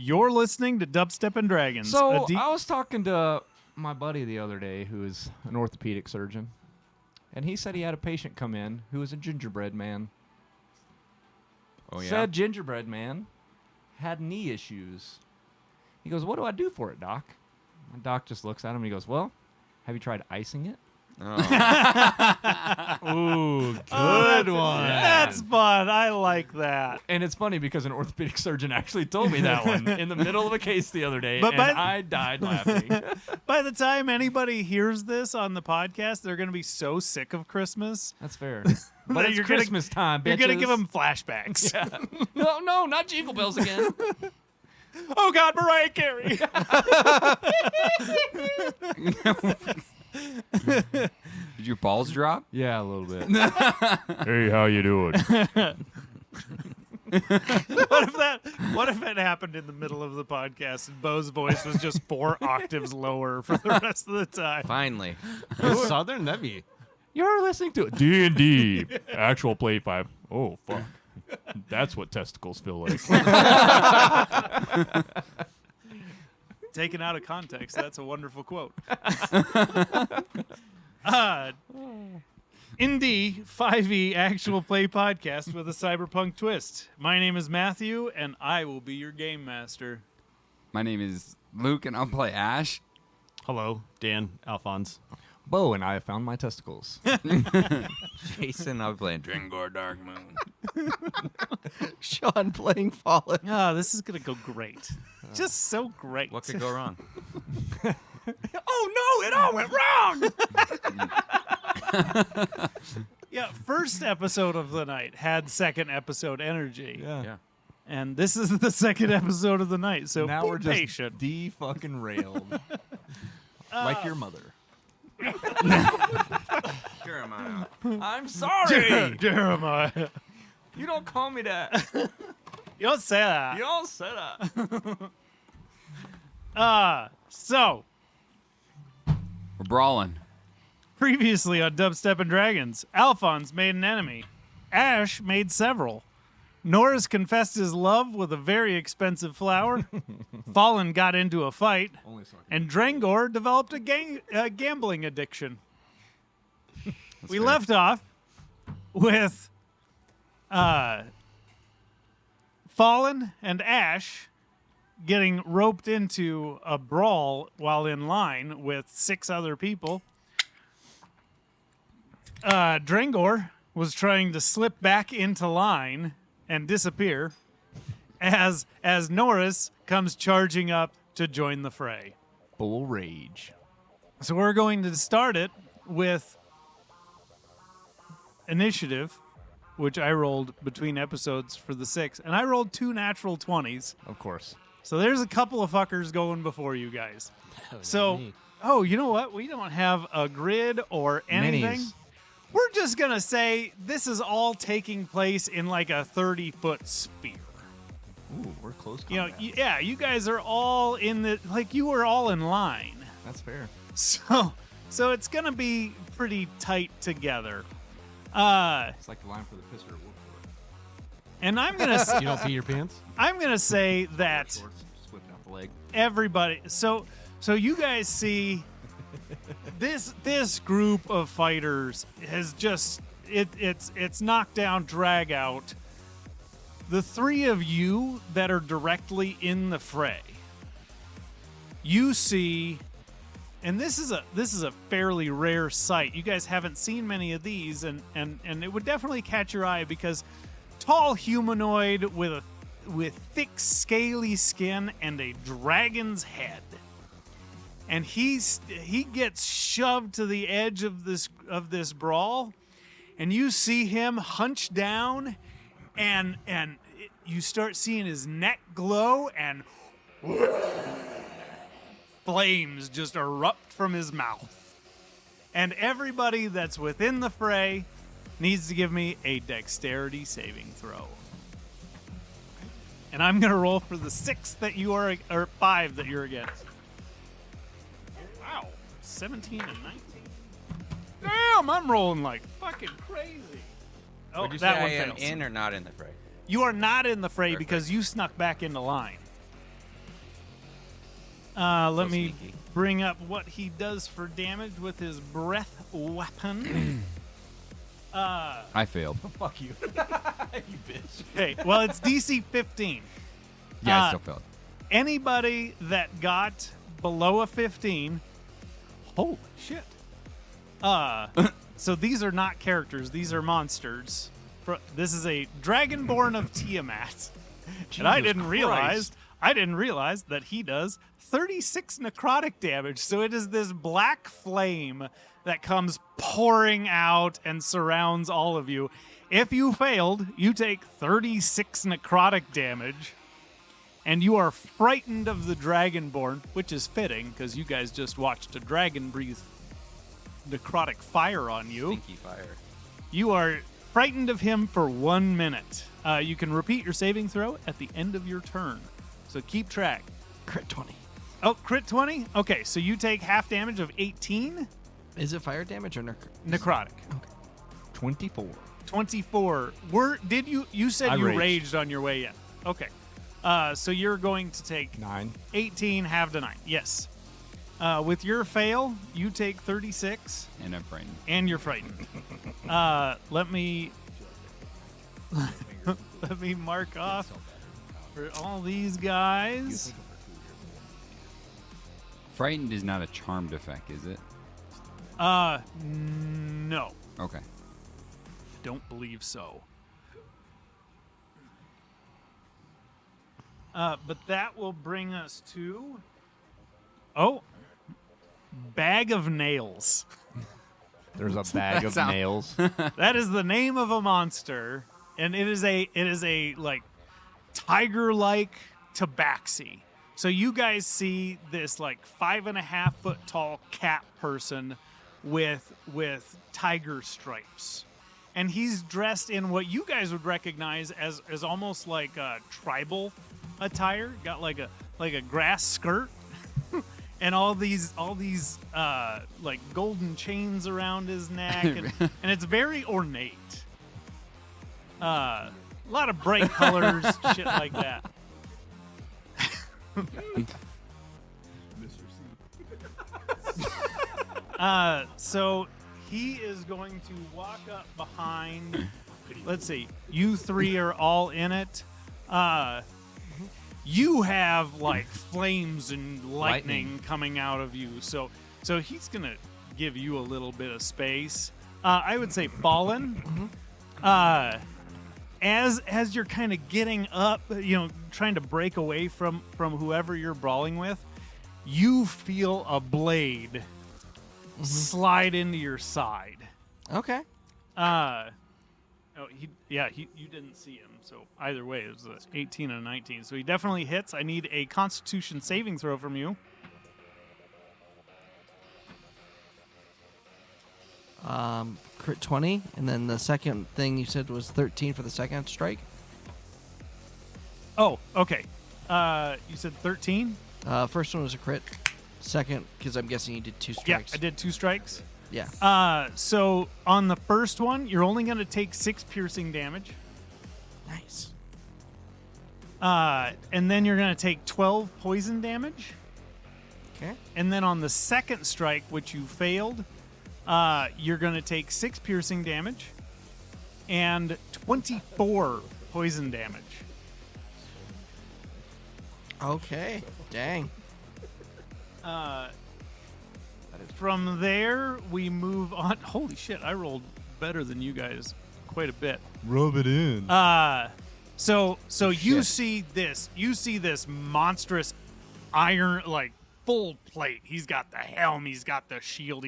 You're listening to Dubstep and Dragons. So I was talking to my buddy the other day who is an orthopedic surgeon, and he said he had a patient come in who was a gingerbread man. Oh, yeah? Said gingerbread man had knee issues. He goes, what do I do for it, doc? My doc just looks at him and he goes, well, have you tried icing it? Oh. Ooh, good one. That's fun. I like that. And it's funny because an orthopedic surgeon actually told me that one in the middle of a case the other day, and I died laughing. By the time anybody hears this on the podcast, they're going to be so sick of Christmas. That's fair. But it's Christmas time, bitches. You're going to give them flashbacks. Yeah. No, not Jingle Bells again. Oh, God, Mariah Carey. Did your balls drop? Yeah, a little bit. Hey, how you doing? What if it happened in the middle of the podcast and Bo's voice was just 4 octaves lower for the rest of the time? Finally. Southern, that'd be. You're listening to D&D, actual play 5. Oh, fuck. That's what testicles feel like. Taken out of context, that's a wonderful quote. Indie 5e actual play podcast with a cyberpunk twist. My name is Matthew, and I will be your game master. My name is Luke, and I'll play Ash. Hello, Dan, Alphonse. Bo, and I have found my testicles. Jason, I'll be playing Drengor Dark Moon. Sean playing Fallen. Oh, this is going to go great. Just so great. What could go wrong? Oh, no, it all went wrong! Yeah, first episode of the night had second episode energy. Yeah. And this is the second episode of the night, so Now be we're just patient. de-fucking railed. Like your mother. Jeremiah. I'm sorry! Jeremiah. You don't call me that. You don't say that. You don't say that. So, We're brawling. previously on Dubstep and Dragons, Alphonse made an enemy. Ash made several. Norris confessed his love with a very expensive flower. Fallen got into a fight. And Drengor developed a gambling addiction. We fair. left off with Fallen and Ash getting roped into a brawl while in line with 6 other people. Drengor was trying to slip back into line and disappear as Norris comes charging up to join the fray. Bull rage. So we're going to start it with initiative, which I rolled between episodes for the 6, and I rolled 2 natural 20s. Of course. So there's a couple of fuckers going before you guys. So, you know what? We don't have a grid or anything. Minis. We're just going to say this is all taking place in like a 30-foot sphere. Ooh, we're close You know, combat. you guys are all in the, like you were all in line. That's fair. So it's going to be pretty tight together. It's like the line for the pisser. And I'm going to You don't pee your pants? I'm going to say that Shorts, just whipping out the leg. everybody, so you guys see this group of fighters has just it's knockdown, drag out. The 3 of you that are directly in the fray, you see, and this is a fairly rare sight. You guys haven't seen many of these, and it would definitely catch your eye because tall humanoid with thick scaly skin and a dragon's head. And he gets shoved to the edge of this brawl, and you see him hunch down, and you start seeing his neck glow, and flames just erupt from his mouth. And everybody that's within the fray needs to give me a dexterity saving throw. And I'm gonna roll for the 6 that you are, or 5 that you're against. Wow, 17 and 19. Damn, I'm rolling like fucking crazy. Oh, Would you that say one I am fails. in or not in the fray? You are not in the fray Perfect. because you snuck back into line. Let me sneaky. bring up what he does for damage with his breath weapon. I failed. Fuck you. You bitch. Okay, well, it's DC 15. Yeah, I still failed. Anybody that got below a 15, holy shit. So these are not characters; these are monsters. This is a Dragonborn of Tiamat, and I didn't realize that he does 36 necrotic damage. So it is this black flame that comes pouring out and surrounds all of you. If you failed, you take 36 necrotic damage, and you are frightened of the Dragonborn, which is fitting because you guys just watched a dragon breathe necrotic fire on you. Stinky fire. You are frightened of him for 1 minute. You can repeat your saving throw at the end of your turn. So keep track. Crit 20. Oh, crit 20? Okay, so you take half damage of 18 Is it fire damage or necrotic. 24. 24. You said I you raged. raged on your way in. Okay. So you're going to take 9. 18 half to 9. Yes. With your fail, you take 36 And I'm frightened. and you're frightened. Let me mark off for all these guys. Frightened is not a charmed effect, is it? No. Okay. Don't believe so. But that will bring us to Bag of Nails. There's a bag of sound- nails. That is the name of a monster, and it is a like tiger-like tabaxi. So you guys see this like 5.5 foot tall cat person with tiger stripes, and he's dressed in what you guys would recognize as almost like a tribal attire. Got like a grass skirt. And all these like golden chains around his neck, and it's very ornate. A lot of bright colors, shit like that. So he is going to walk up behind. Let's see, you three are all in it. You have like flames and lightning coming out of you, so he's gonna give you a little bit of space. I would say Fallen. As you're kind of getting up, trying to break away from whoever you're brawling with, you feel a blade slide into your side. Okay. You didn't see him, so either way, it was a 18 and a 19. So he definitely hits. I need a Constitution saving throw from you. Crit 20, and then the second thing you said was 13 for the second strike. Oh, okay. You said 13? First one was a crit. Second, because I'm guessing you did 2 strikes. Yeah, I did 2 strikes. Yeah. So on the first one, you're only going to take 6 piercing damage. Nice. And then you're going to take 12 poison damage. Okay. And then on the second strike, which you failed, you're going to take 6 piercing damage and 24 poison damage. Okay. Dang. From there, we move on. Holy shit, I rolled better than you guys quite a bit. Rub it in. So you see this. You see this monstrous iron, like, full plate. He's got the helm. He's got the shield.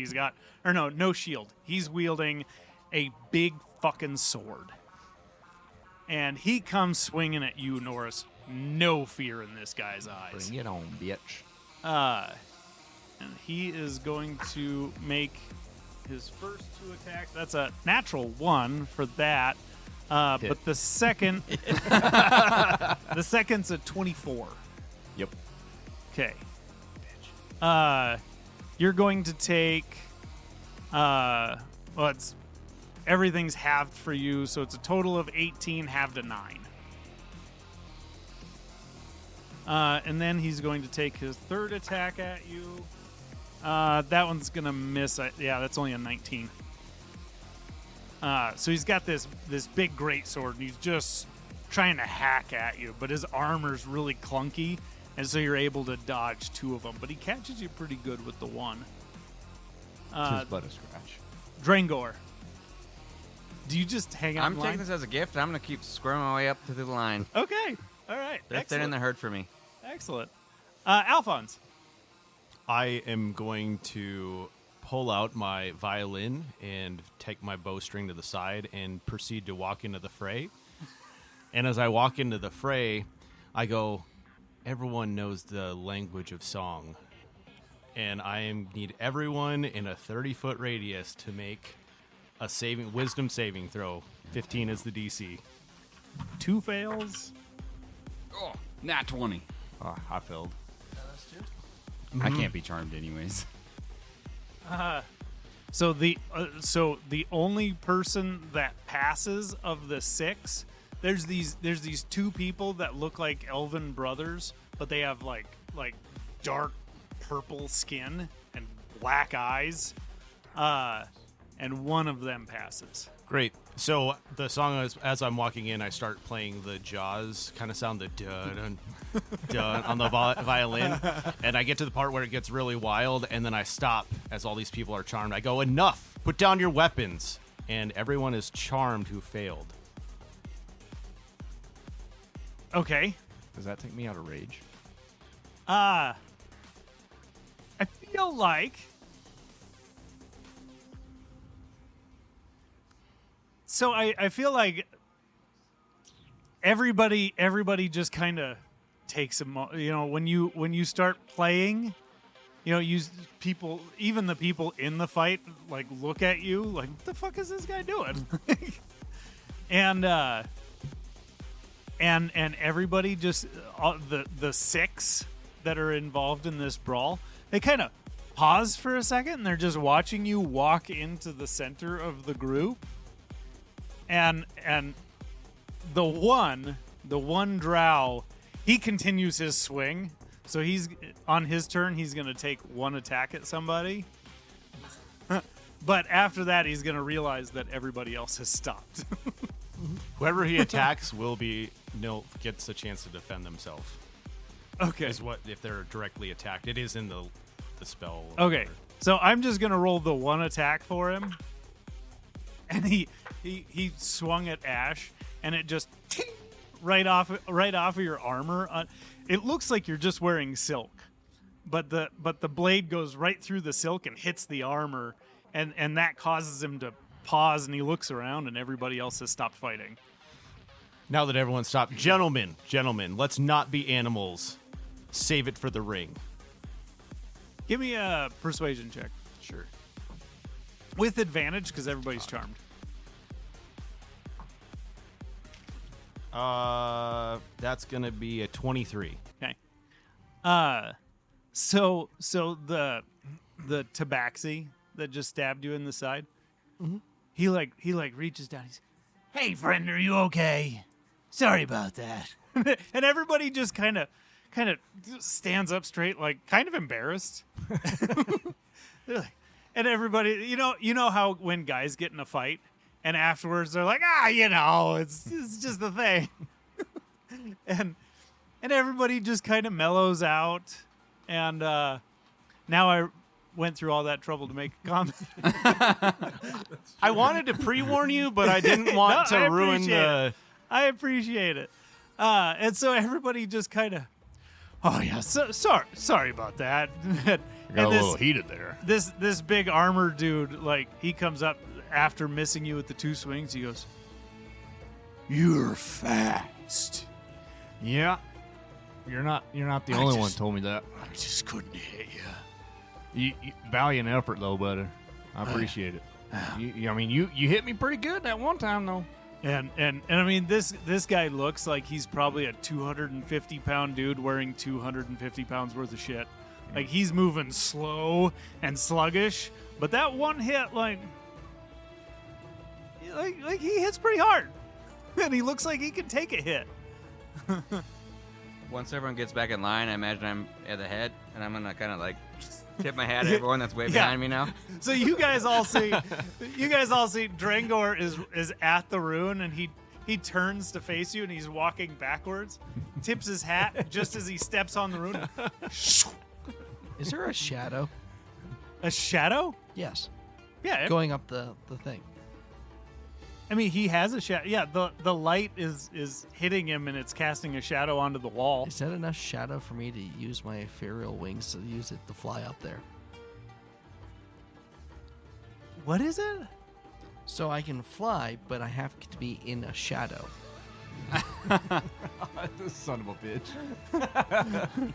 No shield. He's wielding a big fucking sword. And he comes swinging at you, Norris. No fear in this guy's eyes. Bring it on, bitch. And he is going to make his first 2 attacks. That's a natural 1 for that. But the second, the second's a 24. Yep. Okay. You're going to take. Everything's halved for you, so it's a total of 18 halved to 9. And then he's going to take his third attack at you. That one's going to miss. Yeah, that's only a 19. So he's got this big greatsword, and he's just trying to hack at you, but his armor's really clunky, and so you're able to dodge 2 of them. But he catches you pretty good with the one. His butt a scratch. Drangor. Do you just hang out I'm in line? taking this as a gift. I'm going to keep squirming my way up to the line. Okay. All right. They're thinning the herd for me. Excellent. Alphonse. I am going to pull out my violin and take my bowstring to the side and proceed to walk into the fray. And as I walk into the fray, I go, everyone knows the language of song. And need everyone in a 30-foot radius to make a wisdom saving throw. 15 is the DC. 2 fails. Oh, nat 20. Oh, I failed. I can't be charmed anyways. So the only person that passes of the 6, there's these 2 people that look like elven brothers, but they have like dark purple skin and black eyes, and one of them passes. Great. So the song, as I'm walking in, I start playing the Jaws kind of sound, the dun dun on the violin, and I get to the part where it gets really wild, and then I stop as all these people are charmed. I go, enough! Put down your weapons! And everyone is charmed who failed. Okay. Does that take me out of rage? I feel like I feel like everybody just kind of takes when you start playing, even the people in the fight like look at you like, what the fuck is this guy doing? and everybody just the 6 that are involved in this brawl, they kind of pause for a second and they're just watching you walk into the center of the group. And the one drow, he continues his swing. So he's on his turn, he's going to take 1 attack at somebody. But after that, he's going to realize that everybody else has stopped. Whoever he attacks gets a chance to defend themselves. Okay. Is what if they're directly attacked? It is in the spell. Okay. Whatever. So I'm just going to roll the 1 attack for him. And he swung at Ash, and it just ting, right off of your armor. It looks like you're just wearing silk, but the blade goes right through the silk and hits the armor, and that causes him to pause, and he looks around, and everybody else has stopped fighting. Now that everyone's stopped, gentlemen, let's not be animals. Save it for the ring. Give me a persuasion check. Sure. With advantage, because everybody's charmed. That's gonna be a 23. Okay. So the tabaxi that just stabbed you in the side, he reaches down. He's, "Hey, friend, are you okay? Sorry about that." And everybody just kind of stands up straight, like kind of embarrassed. They're like, and everybody, you know how when guys get in a fight and afterwards they're like, it's just the thing. and everybody just kind of mellows out. And now I went through all that trouble to make a comment. I wanted to pre-warn you, but I didn't want to ruin the... I appreciate it. And so everybody just kind of, oh yeah, sorry about that. Got a little heated there. This big armor dude, like, he comes up after missing you with the 2 swings. He goes, "You're fast." Yeah. You're not the only one told me that. I just couldn't hit you. You valiant effort though, buddy. I appreciate it. You hit me pretty good that one time though. And I mean, this guy looks like he's probably a 250-pound dude wearing 250 pounds worth of shit. Like, he's moving slow and sluggish, but that one hit, like he hits pretty hard, and he looks like he can take a hit. Once everyone gets back in line, I imagine I'm at the head, and I'm gonna kind of like tip my hat at everyone that's way behind me now. So you guys all see Drangor is at the rune, and he turns to face you, and he's walking backwards, tips his hat just as he steps on the rune. Is there a shadow? A shadow? Yes. Yeah. Going up the thing. I mean, he has a shadow. Yeah, the light is hitting him, and it's casting a shadow onto the wall. Is that enough shadow for me to use my ethereal wings to use it to fly up there? What is it? So I can fly, but I have to be in a shadow. This son of a bitch.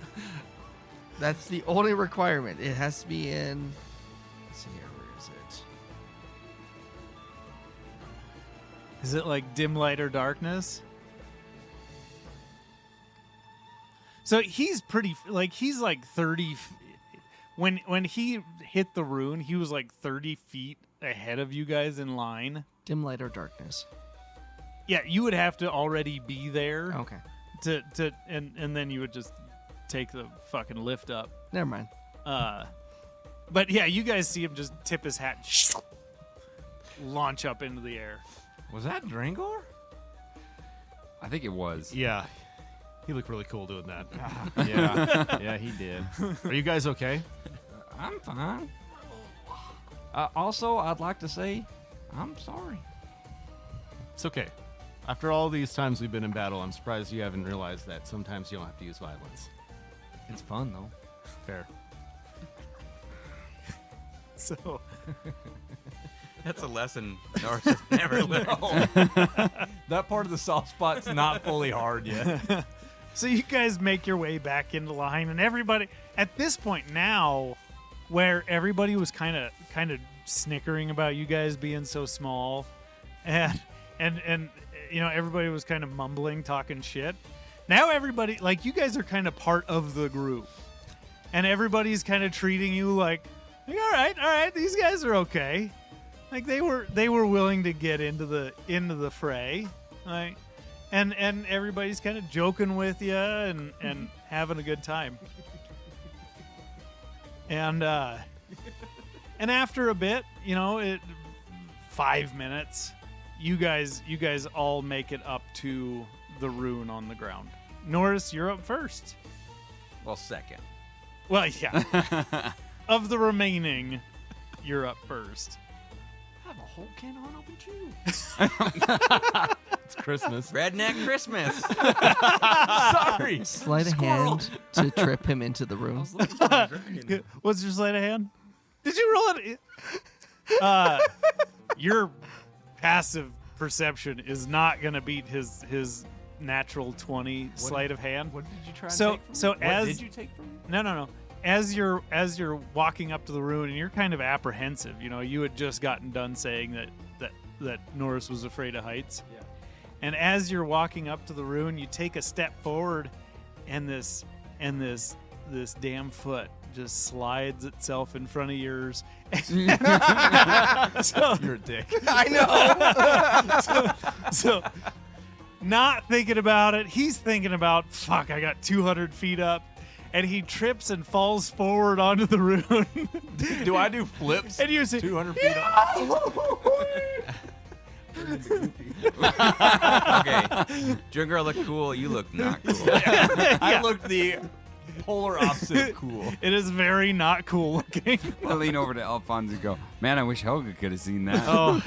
That's the only requirement. It has to be in... Let's see here, where is it? Is it like dim light or darkness? So he's pretty, like, he's like 30. When he hit the rune, he was like 30 feet ahead of you guys in line. Dim light or darkness? Yeah, you would have to already be there Okay. and then you would just take the fucking lift up. Never mind. But yeah, you guys see him just tip his hat, launch up into the air. Was that Drangor? I think it was. Yeah. He looked really cool doing that. Yeah, he did. Are you guys okay? I'm fine. Also, I'd like to say I'm sorry. It's okay. After all these times we've been in battle, I'm surprised you haven't realized that sometimes you don't have to use violence. It's fun, though. Fair. So That's a lesson Norris has never learned. That part of the soft spot's not fully hard yet. So you guys make your way back into line, and everybody at this point now, where everybody was kind of snickering about you guys being so small, and you know, everybody was kind of mumbling, talking shit. Now everybody, like, you guys are kind of part of the group, and everybody's kind of treating you like all right, these guys are okay. Like they were willing to get into the fray, like. And everybody's kind of joking with you and having a good time. And after a bit, you know, 5 minutes, you guys all make it up to the rune on the ground. Norris, you're up first. Well, second. Well, yeah. Of the remaining, you're up first. I have a whole can on open chew. It's Christmas. Redneck Christmas. Sorry. Sleight of hand to trip him into the room. What's your sleight of hand? Did you roll it? Your passive perception is not going to beat his natural 20 sleight of hand. What did you try to So- take from so me? as- What did you take from me? No. As you're walking up to the rune, and you're kind of apprehensive. You know, you had just gotten done saying that Norris was afraid of heights. Yeah. And as you're walking up to the rune, you take a step forward, and this damn foot just slides itself in front of yours. So, You're a dick. so not thinking about it, he's thinking about, fuck, I got 200 feet up. And he trips and falls forward onto the rune. Do I do flips? And you say, 200 feet up? Okay. Drinker look cool. You look not cool. I look the polar opposite of cool. it is very not cool looking. I lean over to Alphonse and go, man, I wish Helga could have seen that. Oh,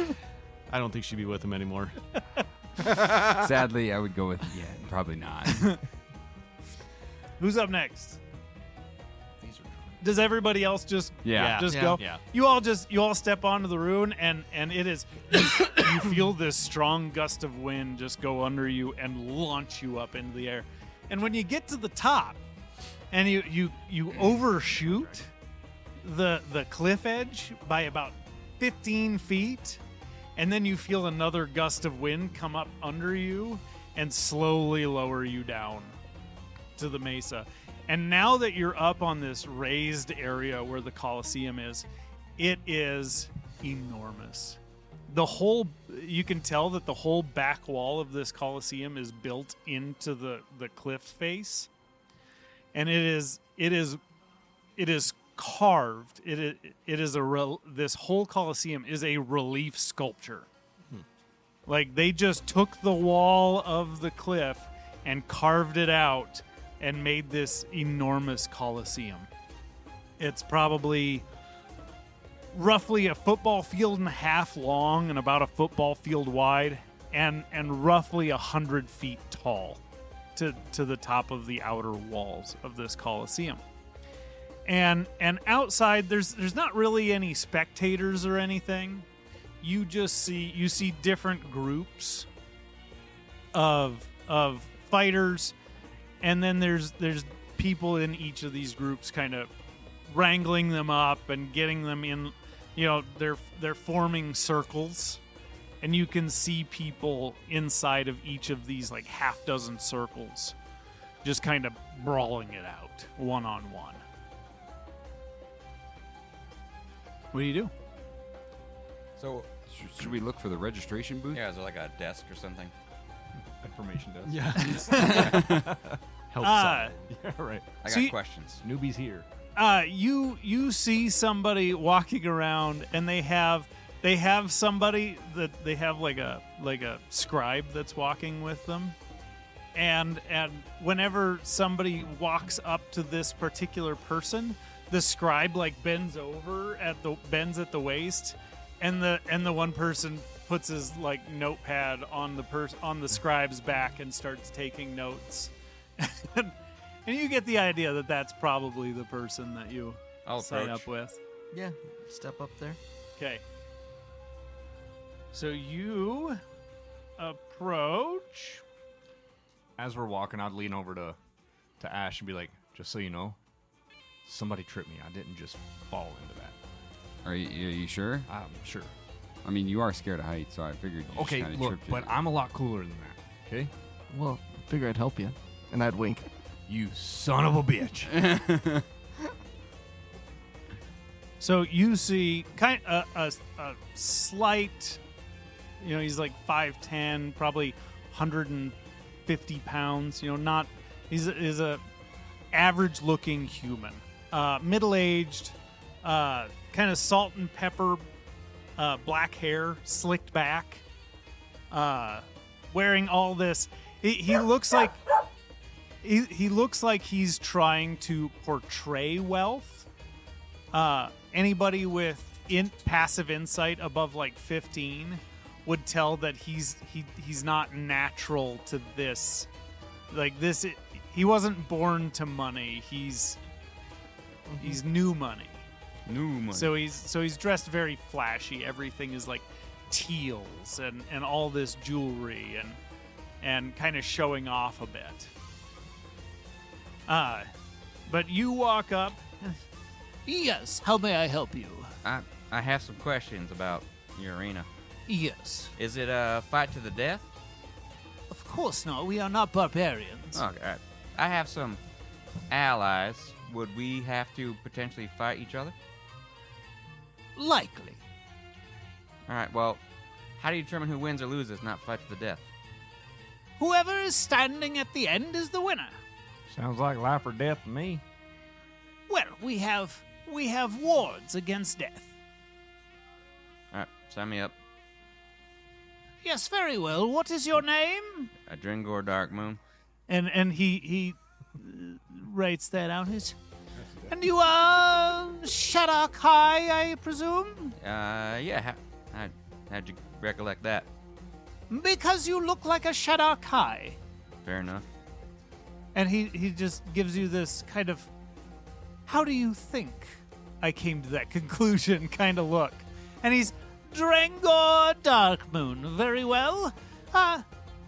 I don't think she'd be with him anymore. Sadly, I would go with, yeah, probably not. Who's up next? Does everybody else just Yeah. just Yeah. go? Yeah. You all step onto the rune, and it is you feel this strong gust of wind just go under you and launch you up into the air. And when you get to the top, and you overshoot the cliff edge by about 15 feet, and then you feel another gust of wind come up under you and slowly lower you down to the mesa. And now that you're up on this raised area where the Colosseum is, it is enormous. You can tell that the whole back wall of this Colosseum is built into the cliff face. and it is carved. It is this whole Colosseum is a relief sculpture. Like they just took the wall of the cliff and carved it out and made this enormous Colosseum. It's probably roughly a football field and a half long and about a football field wide, and roughly 100 feet tall to the top of the outer walls of this Colosseum. And outside there's not really any spectators or anything. You just see different groups of fighters, and then there's people in each of these groups kind of wrangling them up and getting them in. They're forming circles, and you can see people inside of each of these like half dozen circles, just kind of brawling it out one on one. What do you do? So, Should we look for the registration booth? yeah, is there like a desk or something? Information desk. Yeah. Help side. Yeah, right. I See- got questions. Newbies here. You see somebody walking around, and they have somebody that they have like a scribe that's walking with them, and whenever somebody walks up to this particular person, the scribe like bends at the waist, and the one person puts his like notepad on the scribe's back and starts taking notes. And you get the idea that that's probably the person that you I'll sign approach. up with. Yeah, step up there. Okay. So you approach. As we're walking, I'd lean over to Ash and be like, just so you know, somebody tripped me. I didn't just fall into that. Are you sure? I'm sure. I mean, you are scared of heights, so I figured you Okay, just kind of look, tripped you. but I'm a lot cooler than that, okay? Well, figure I'd help you, and I'd wink. You son of a bitch. So you see kind of a slight, he's like 5'10", probably 150 pounds. Not he's a average looking human, middle aged, kind of salt and pepper, black hair, slicked back, wearing all this. He looks like. He looks like he's trying to portray wealth. Anybody with passive insight above like 15 would tell that he's not natural to this. Like this, he wasn't born to money. He's new money. New money. So he's dressed very flashy. Everything is like teals and all this jewelry and kind of showing off a bit. But you walk up. Yes, how may I help you? I have some questions about your arena. Yes. Is it a fight to the death? Of course not. We are not barbarians. Okay. I have some allies. Would we have to potentially fight each other? Likely. All right. Well, how do you determine who wins or loses, not fight to the death? Whoever is standing at the end is the winner. Sounds like life or death to me. Well, we have wards against death. All right. Sign me up. Yes, very well. What is your name? Dringor Darkmoon. And he writes that out. And you are Shadow High, I presume? Yeah. How'd you recollect that? Because you look like a Shadow High. Fair enough. And he just gives you this kind of, how do you think I came to that conclusion kind of look. And he's Drangor Darkmoon. Very well.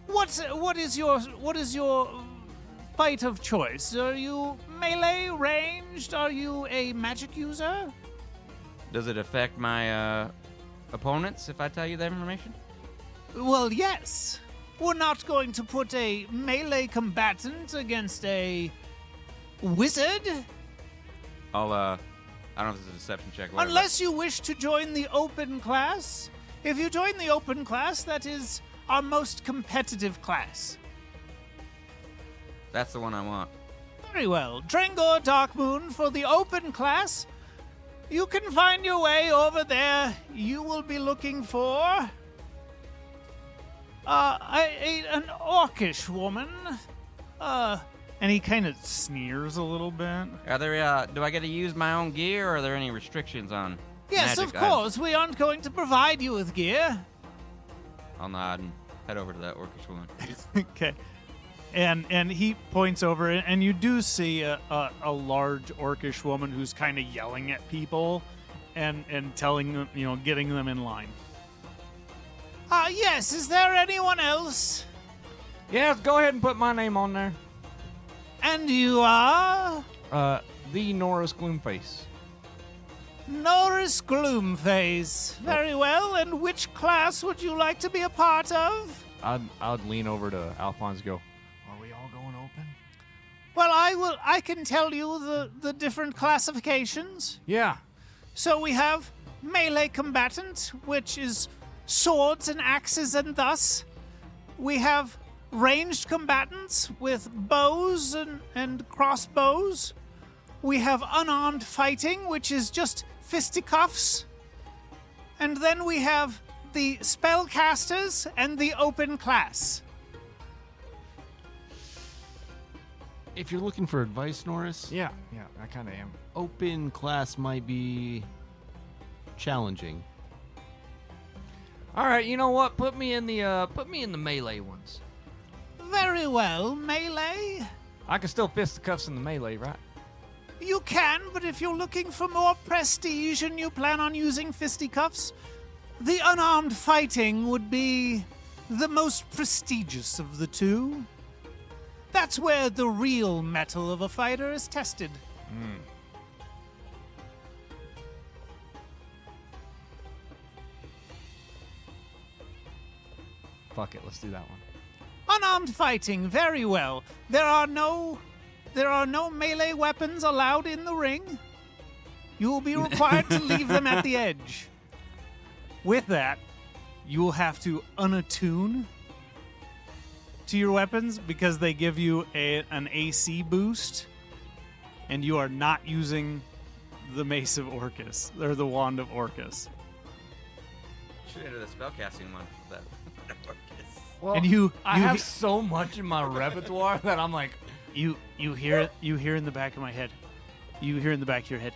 What is your fight of choice? Are you melee, ranged? Are you a magic user? Does it affect my opponents if I tell you that information? Well, yes. We're not going to put a melee combatant against a wizard. I don't know if it's a deception check. Whatever. Unless you wish to join the open class. If you join the open class, that is our most competitive class. That's the one I want. Very well. Drangor Darkmoon for the open class. You can find your way over there. You will be looking for an orcish woman. And he kind of sneers a little bit. Are there? Do I get to use my own gear, or are there any restrictions on? Yes, magic of course. We aren't going to provide you with gear. I'll nod and head over to that orcish woman. Okay. And he points over, and you do see a large orcish woman who's kind of yelling at people and telling them, getting them in line. Yes, is there anyone else? Yeah, go ahead and put my name on there. And you are? The Norris Gloomface. Norris Gloomface. Very well, and which class would you like to be a part of? I'd lean over to Alphonse and go, are we all going open? Well, I can tell you the different classifications. Yeah. So we have melee combatant, which is swords and axes and thus. We have ranged combatants with bows and crossbows. We have unarmed fighting, which is just fisticuffs. And then we have the spellcasters and the open class. If you're looking for advice, Norris, Yeah, I kind of am. open class might be challenging. All right, you know what? Put me in the melee ones. Very well, melee. I can still fisticuffs in the melee, right? You can, but if you're looking for more prestige and you plan on using fisticuffs, the unarmed fighting would be the most prestigious of the two. That's where the real mettle of a fighter is tested. Fuck it, let's do that one. Unarmed fighting, very well. There are no melee weapons allowed in the ring. You will be required to leave them at the edge. With that, you will have to unattune to your weapons because they give you an AC boost, and you are not using the Mace of Orcus, or the Wand of Orcus. Should enter the spellcasting one for that. Well, And I have so much in my repertoire that I'm like, You hear in the back of my head. You hear in the back of your head.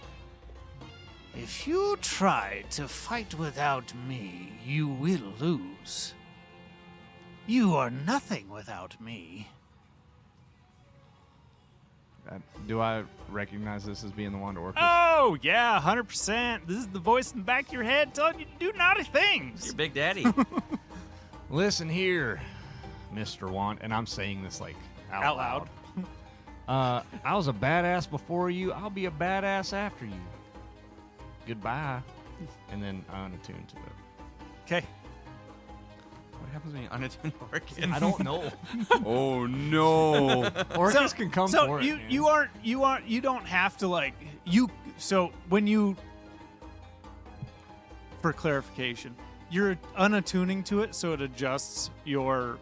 If you try to fight without me, you will lose. You are nothing without me. do I recognize this as being the Wand of Orcus? Oh, yeah, 100%. This is the voice in the back of your head telling you to do naughty things. Your big daddy. Listen here, Mr. Wand, and I'm saying this like out loud. I was a badass before you. I'll be a badass after you. Goodbye. And then unattune to it. Okay. What happens when you unattune Orcus? I don't know. Oh no! Orcus can come So for you it. you don't have to like you. So when you, for clarification, you're unattuning to it, so it adjusts your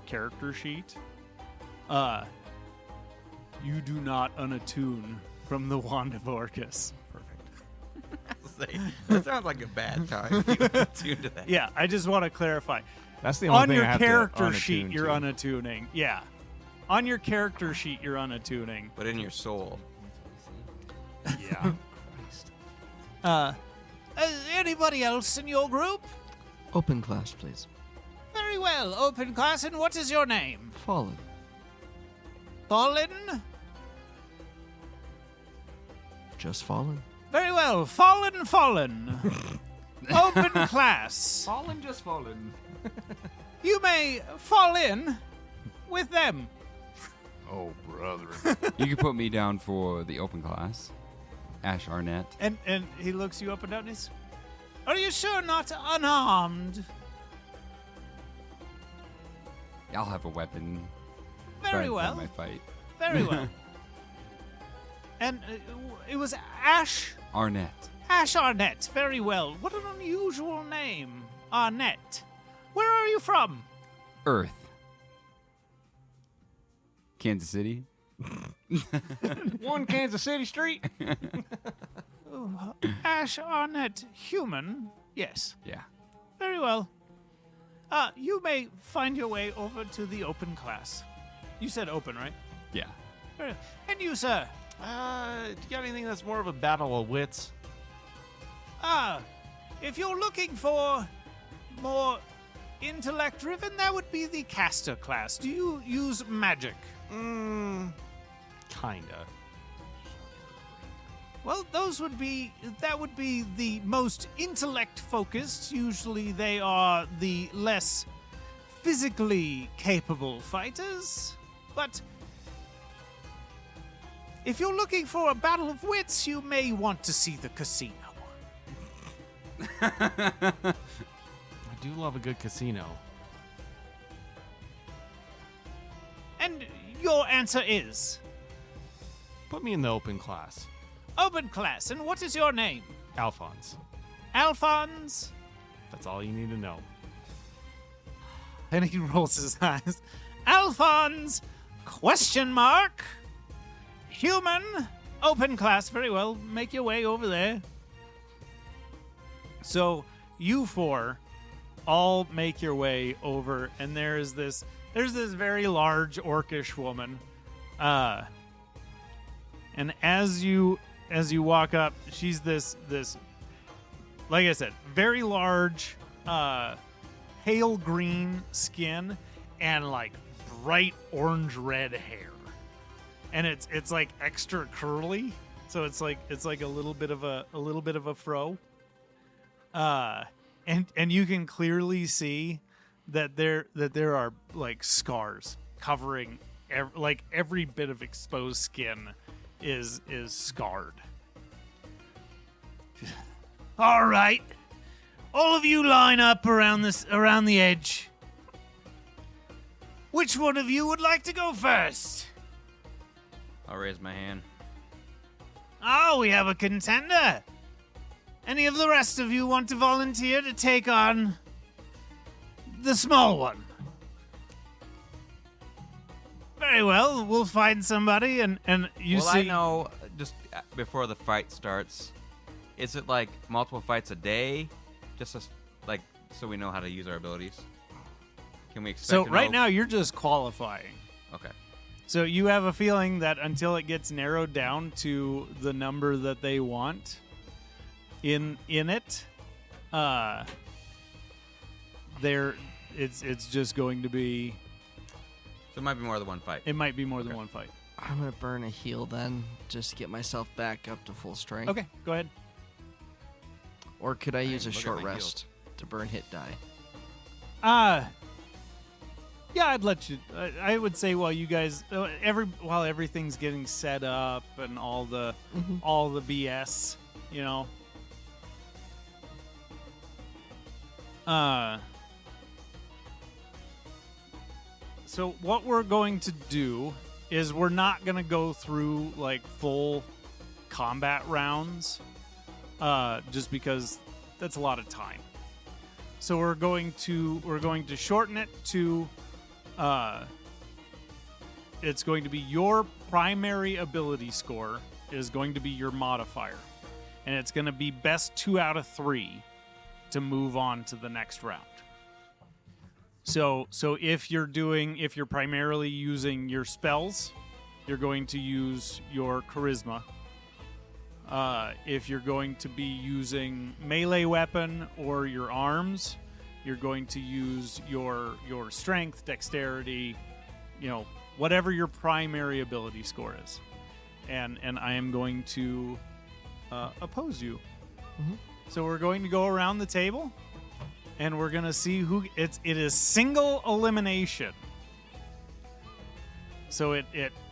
character sheet. You do not unattune from the Wand of Orcus. Perfect. That sounds like a bad time. If you attune to that. Yeah, I just want to clarify. That's the only On thing your I have to character sheet, unattune you're to. unattuning. Yeah. On your character sheet, you're unattuning. But in your soul. Yeah. Anybody else in your group? Open class, please. Very well. Open class, and what is your name? Fallen. Fallen? Just fallen. Very well. Fallen. Open class. Fallen, just fallen. You may fall in with them. Oh, brother. You can put me down for the open class. Ash Arnett. And he looks you up and down and he's, are you sure not unarmed? I'll have a weapon. Very for well. my fight. Very well. And it was Ash Arnett. Arnett. Very well. What an unusual name. Arnett. Where are you from? Earth. Kansas City. 1 Kansas City Street. Ash Arnett, human. Yes. Yeah. Very well. You may find your way over to the open class. You said open, right? Yeah. Very well. And you, sir? Do you got anything that's more of a battle of wits? If you're looking for more intellect-driven, that would be the caster class. Do you use magic? Kinda. Well, that would be the most intellect-focused. Usually they are the less physically capable fighters. But if you're looking for a battle of wits, you may want to see the casino. I do love a good casino. And your answer is Put me in the open class. open class. And what is your name? Alphonse. Alphonse? That's all you need to know. And he rolls his eyes. Alphonse? Question mark? Human? Open class. Very well. Make your way over there. So you four all make your way over, and there's this very large orcish woman. And as you walk up, she's this like I said, very large, pale green skin and like bright orange red hair. And it's like extra curly, so it's like a little bit of a fro. And you can clearly see that there are like scars covering every bit of exposed skin is scarred. All right, all of you line up around the edge. Which one of you would like to go first? I'll raise my hand. Oh, we have a contender. Any of the rest of you want to volunteer to take on the small one? Very well, we'll find somebody, and you Well, see. I know, just before the fight starts, is it like multiple fights a day? Just as, like, so we know how to use our abilities? Can we expect So to right know? now you're just qualifying. Okay. So you have a feeling that until it gets narrowed down to the number that they want in it, it's just going to be. So it might be more than one fight. It might be more than one fight. I'm gonna burn a heal then, just to get myself back up to full strength. Okay, go ahead. Or could I use a look at short my rest to burn hit die? Yeah, I'd let you. I would say while you guys, while everything's getting set up and all the BS, you know. So what we're going to do is we're not going to go through like full combat rounds, just because that's a lot of time. So we're going to shorten it to. It's going to be your primary ability score is going to be your modifier, and it's going to be best 2 out of 3 to move on to the next round. So if you're primarily using your spells, you're going to use your charisma. If you're going to be using melee weapon or your arms, you're going to use your strength, dexterity, whatever your primary ability score is. And I am going to oppose you. Mm-hmm. So we're going to go around the table, and we're going to see who it is single elimination. So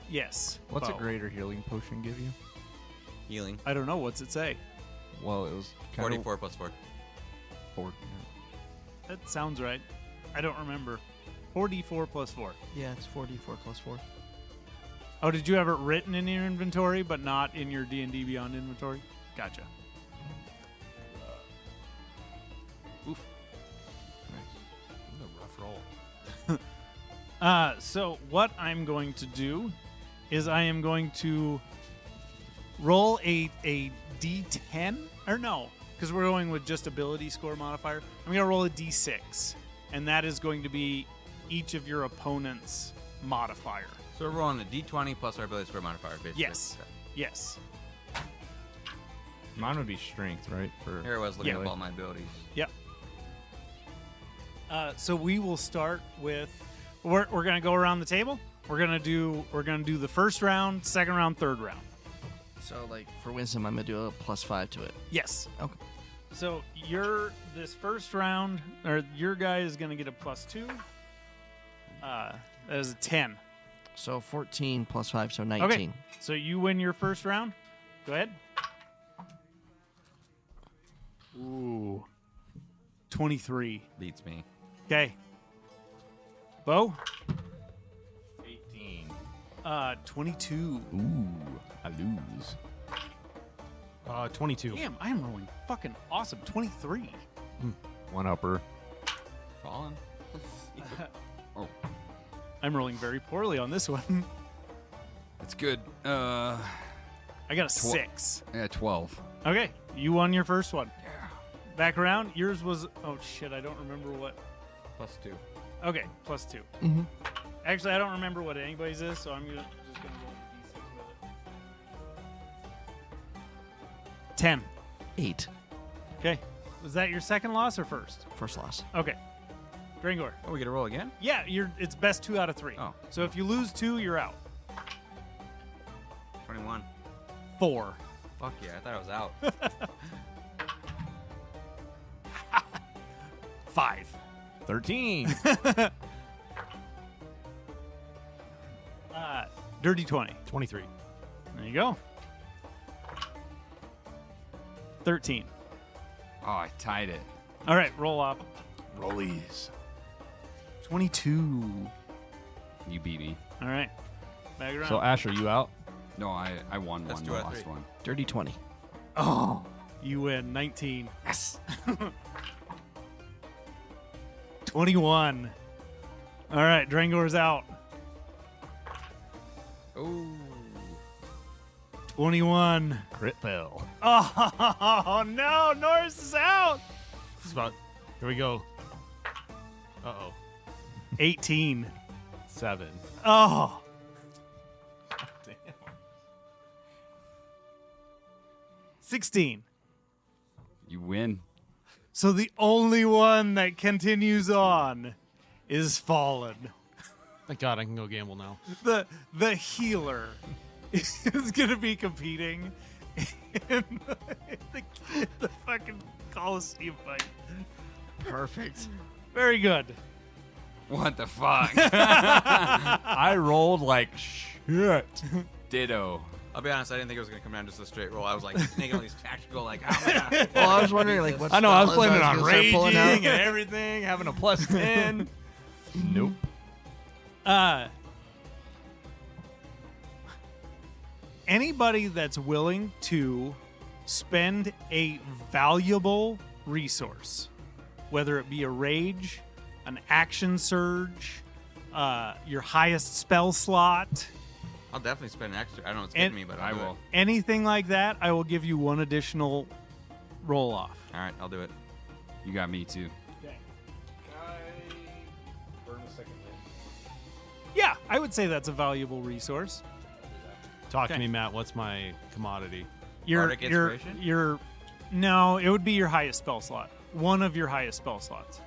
yes. What's Bo. a greater healing potion give you? Healing. I don't know. What's it say? Well, it was kind 44 plus 4. of 4. That sounds right. I don't remember. 44 plus 4. Yeah, it's 44 plus 4. Oh, did you have it written in your inventory, but not in your D&D Beyond inventory? Gotcha. Oof. Nice. A rough roll. So what I'm going to do is I am going to roll a D10, or no, because we're going with just ability score modifier. I'm going to roll a D6, and that is going to be each of your opponent's modifier. So we're rolling a D20 plus our ability score modifier, basically. Yes. Yes. Mine would be strength, right? For Here I was looking Yeah. up all my abilities. Yep. So we will start with we're going to go around the table. We're going to do the first round, second round, third round. So, like, for wisdom, I'm going to do a +5 to it. Yes. Okay. So this first round, or your guy is going to get a +2. That is a 10. So 14 +5, so 19. Okay. So you win your first round. Go ahead. Ooh. 23. Beats me. Okay. Bo? 18. 22. Ooh, I lose. 22. Damn, I am rolling fucking awesome. 23. One upper. Fallen. Oh, I'm rolling very poorly on this one. It's good. I got a 6. Yeah, 12. Okay, you won your first one. Yeah. Back around. Yours was. Oh shit! I don't remember what. +2. Okay, +2. Mm-hmm. Actually, I don't remember what anybody's is, so I'm just gonna roll the d6 with it. 10. 8. Okay. Was that your second loss or first? First loss. Okay. Drangor. Oh, we get a roll again? Yeah, it's best 2 out of 3. Oh. So if you lose 2, you're out. 21. 4. Fuck yeah, I thought I was out. 5. 13. Dirty 20. 23. There you go. 13. Oh, I tied it. All right, roll up. Rollies. 22. You beat me. All right. Back around. So, Ash, are you out? No, I won That's one. 2 The out of last 3. one. Dirty 20. Oh, you win 19. Yes. 21. All right, Drangor's out. Oh. 21. Crit fail. Oh, no, Norris is out. This is about. Here we go. 18. 7. Oh. 16. You win. So the only one that continues on is Fallen. Thank God I can go gamble now. The healer is going to be competing in the fucking Colosseum fight. Perfect. Very good. What the fuck? I rolled like shit. Ditto. I'll be honest, I didn't think it was going to come down just a straight roll. I was like making all these tactical, like, how am I gonna- Well, I was wondering, like, what I know, I was spell is planning I on gonna start raging pulling and out. everything, having a +10. Nope. Anybody that's willing to spend a valuable resource, whether it be a rage, an action surge, your highest spell slot, I'll definitely spend an extra. I don't know what's And- getting me, but I I'll do will. it. anything like that, I will give you one additional roll off. All right, I'll do it. You got me too. Yeah, I would say that's a valuable resource. Talk Okay. to me, Matt. What's my commodity? Bardic Inspiration? No, it would be your highest spell slot. One of your highest spell slots.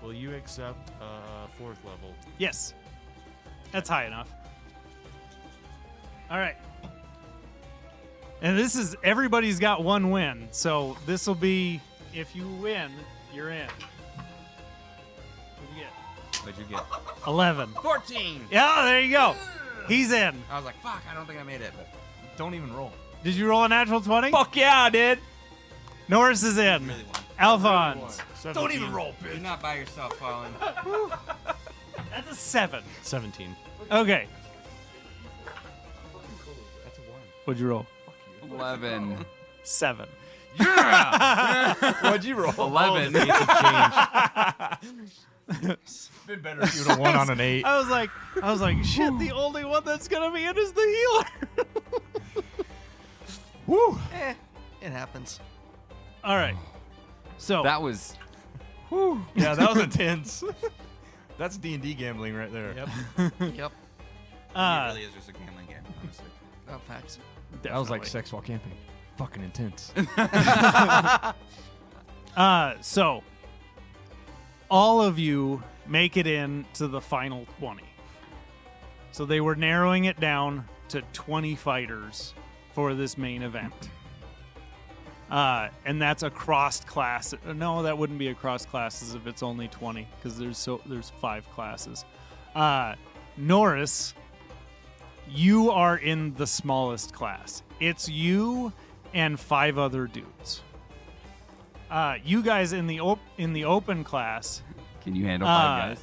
Will you accept 4th level? Yes. That's high enough. All right. And this is everybody's got one win. So this will be if you win, you're in. What'd you get? What'd you get? 11. 14! Yeah, there you go. He's in. I was like, fuck, I don't think I made it. But Don't even roll. Did you roll a natural 20? Fuck yeah, I did. Norris is in. really won. Alphonse. Don't even roll, You're bitch. not by yourself, Colin. That's a 7. 17. Okay. That's a 1. What'd you roll? 11. 7. What'd you roll? 11. Been better if you would have won on an 8. I was like, shit. The only one that's gonna be in is the healer. Woo! It happens. All right. So That was Yeah, that was intense. That's D&D gambling right there. Yep. Yep. it really is just a gambling game, honestly. Oh, facts. That was like definitely. sex while camping. Fucking intense. So all of you make it in to the final 20. So they were narrowing it down to 20 fighters for this main event. And that's across class. No, that wouldn't be across classes if it's only 20 because there's 5 classes. Norris, you are in the smallest class. It's you and 5 other dudes. You guys in the open class. Can you handle 5 guys?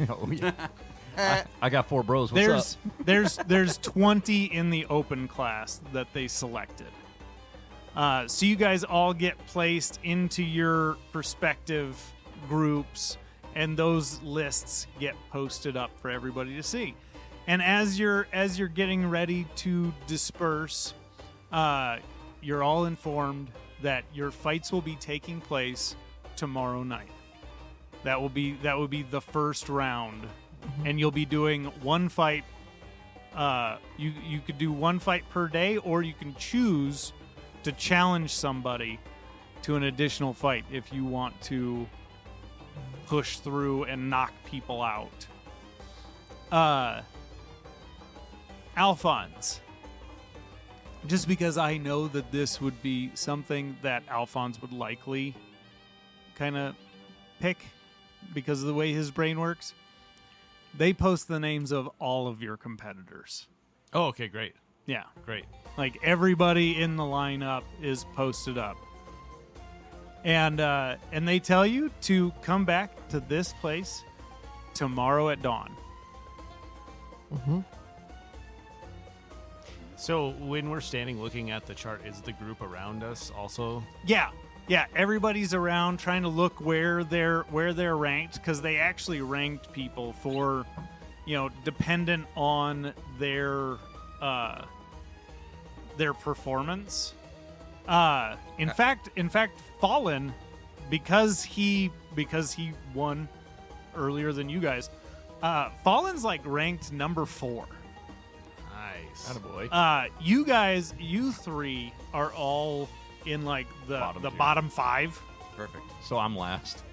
Oh, yeah. I got 4 bros. What's up? There's 20 in the open class that they selected. So you guys all get placed into your respective groups, and those lists get posted up for everybody to see. And as you're getting ready to disperse, you're all informed that your fights will be taking place tomorrow night. That will be the first round, and you'll be doing one fight. You could do one fight per day, or you can choose to challenge somebody to an additional fight if you want to push through and knock people out. Alphonse. Just because I know that this would be something that Alphonse would likely kind of pick because of the way his brain works, they post the names of all of your competitors. Oh, okay, great. Yeah. Great. Like everybody in the lineup is posted up. And they tell you to come back to this place tomorrow at dawn. Mm-hmm. So when we're standing looking at the chart, is the group around us also? Yeah. Everybody's around trying to look where they're ranked because they actually ranked people for, dependent on their performance. In fact, Fallen, because he won earlier than you guys. Fallen's like ranked number 4. Nice. Attaboy. You 3 are all in like the Bottom tier. bottom 5. Perfect. So I'm last.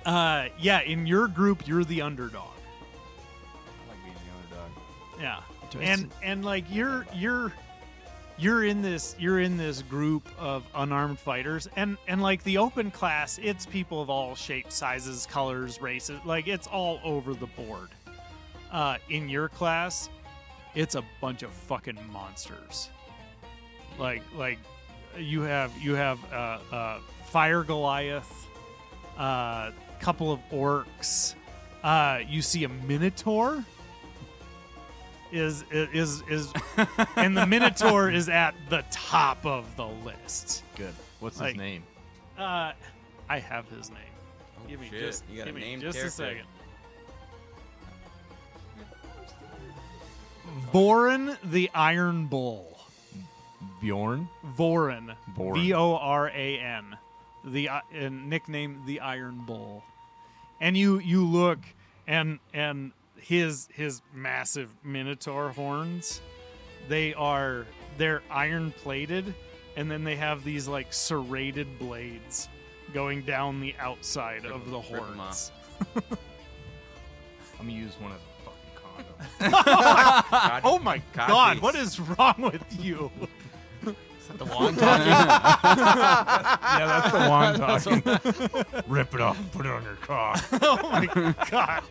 In your group you're the underdog. I like being the underdog. Yeah. And like you're in this group of unarmed fighters, and like the open class, it's people of all shapes, sizes, colors, races, like it's all over the board. In your class, it's a bunch of fucking monsters. Like you have Fire Goliath, couple of orcs, you see a Minotaur. Is and the Minotaur is at the top of the list. Good. What's Like, his name? I have his name. Oh, Give me shit. just You got give a me named just a character. second. Voran the Iron Bull. Bjorn? Voran. Voran. Voran. The nickname the Iron Bull. And you look and his massive minotaur horns, they're iron plated, and then they have these like serrated blades going down the outside of the Rip 'em horns. I'm going to use one of the fucking condoms. Oh my Cod god, piece. what is wrong with you? Is that the wand talking? Yeah, that's the wand talking. Rip it off and put it on your cock. Oh my god.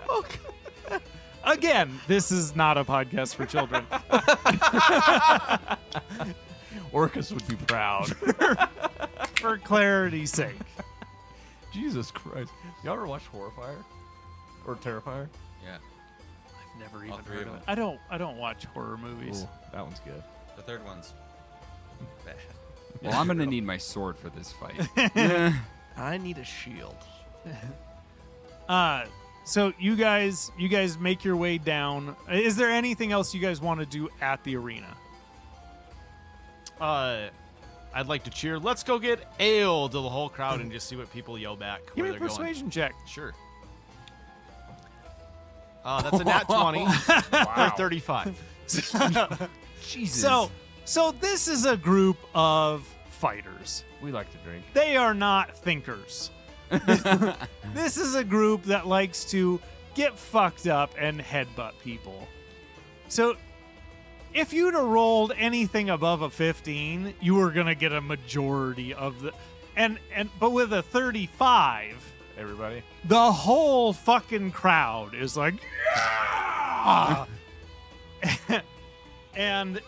Again, this is not a podcast for children. Orcus would be proud. For clarity's sake. Jesus Christ. Y'all ever watch Horrifier? Or Terrifier? Yeah. I've never even even heard heard of of it. I don't watch horror movies. Ooh, that one's good. The third one's bad. Well, I'm gonna need my sword for this fight. I need a shield. So you guys make your way down. Is there anything else you guys want to do at the arena? I'd like to cheer. Let's go get ale to the whole crowd and just see what people yell back. Give where me a they're persuasion check. Going. Sure. That's a nat 20 for 35. Jesus. So this is a group of fighters. We like to drink. They are not thinkers. This is a group that likes to get fucked up and headbutt people. So if you'd have rolled anything above a 15, you were gonna get a majority of the but with a 35, Everybody. the whole fucking crowd is like, yeah! And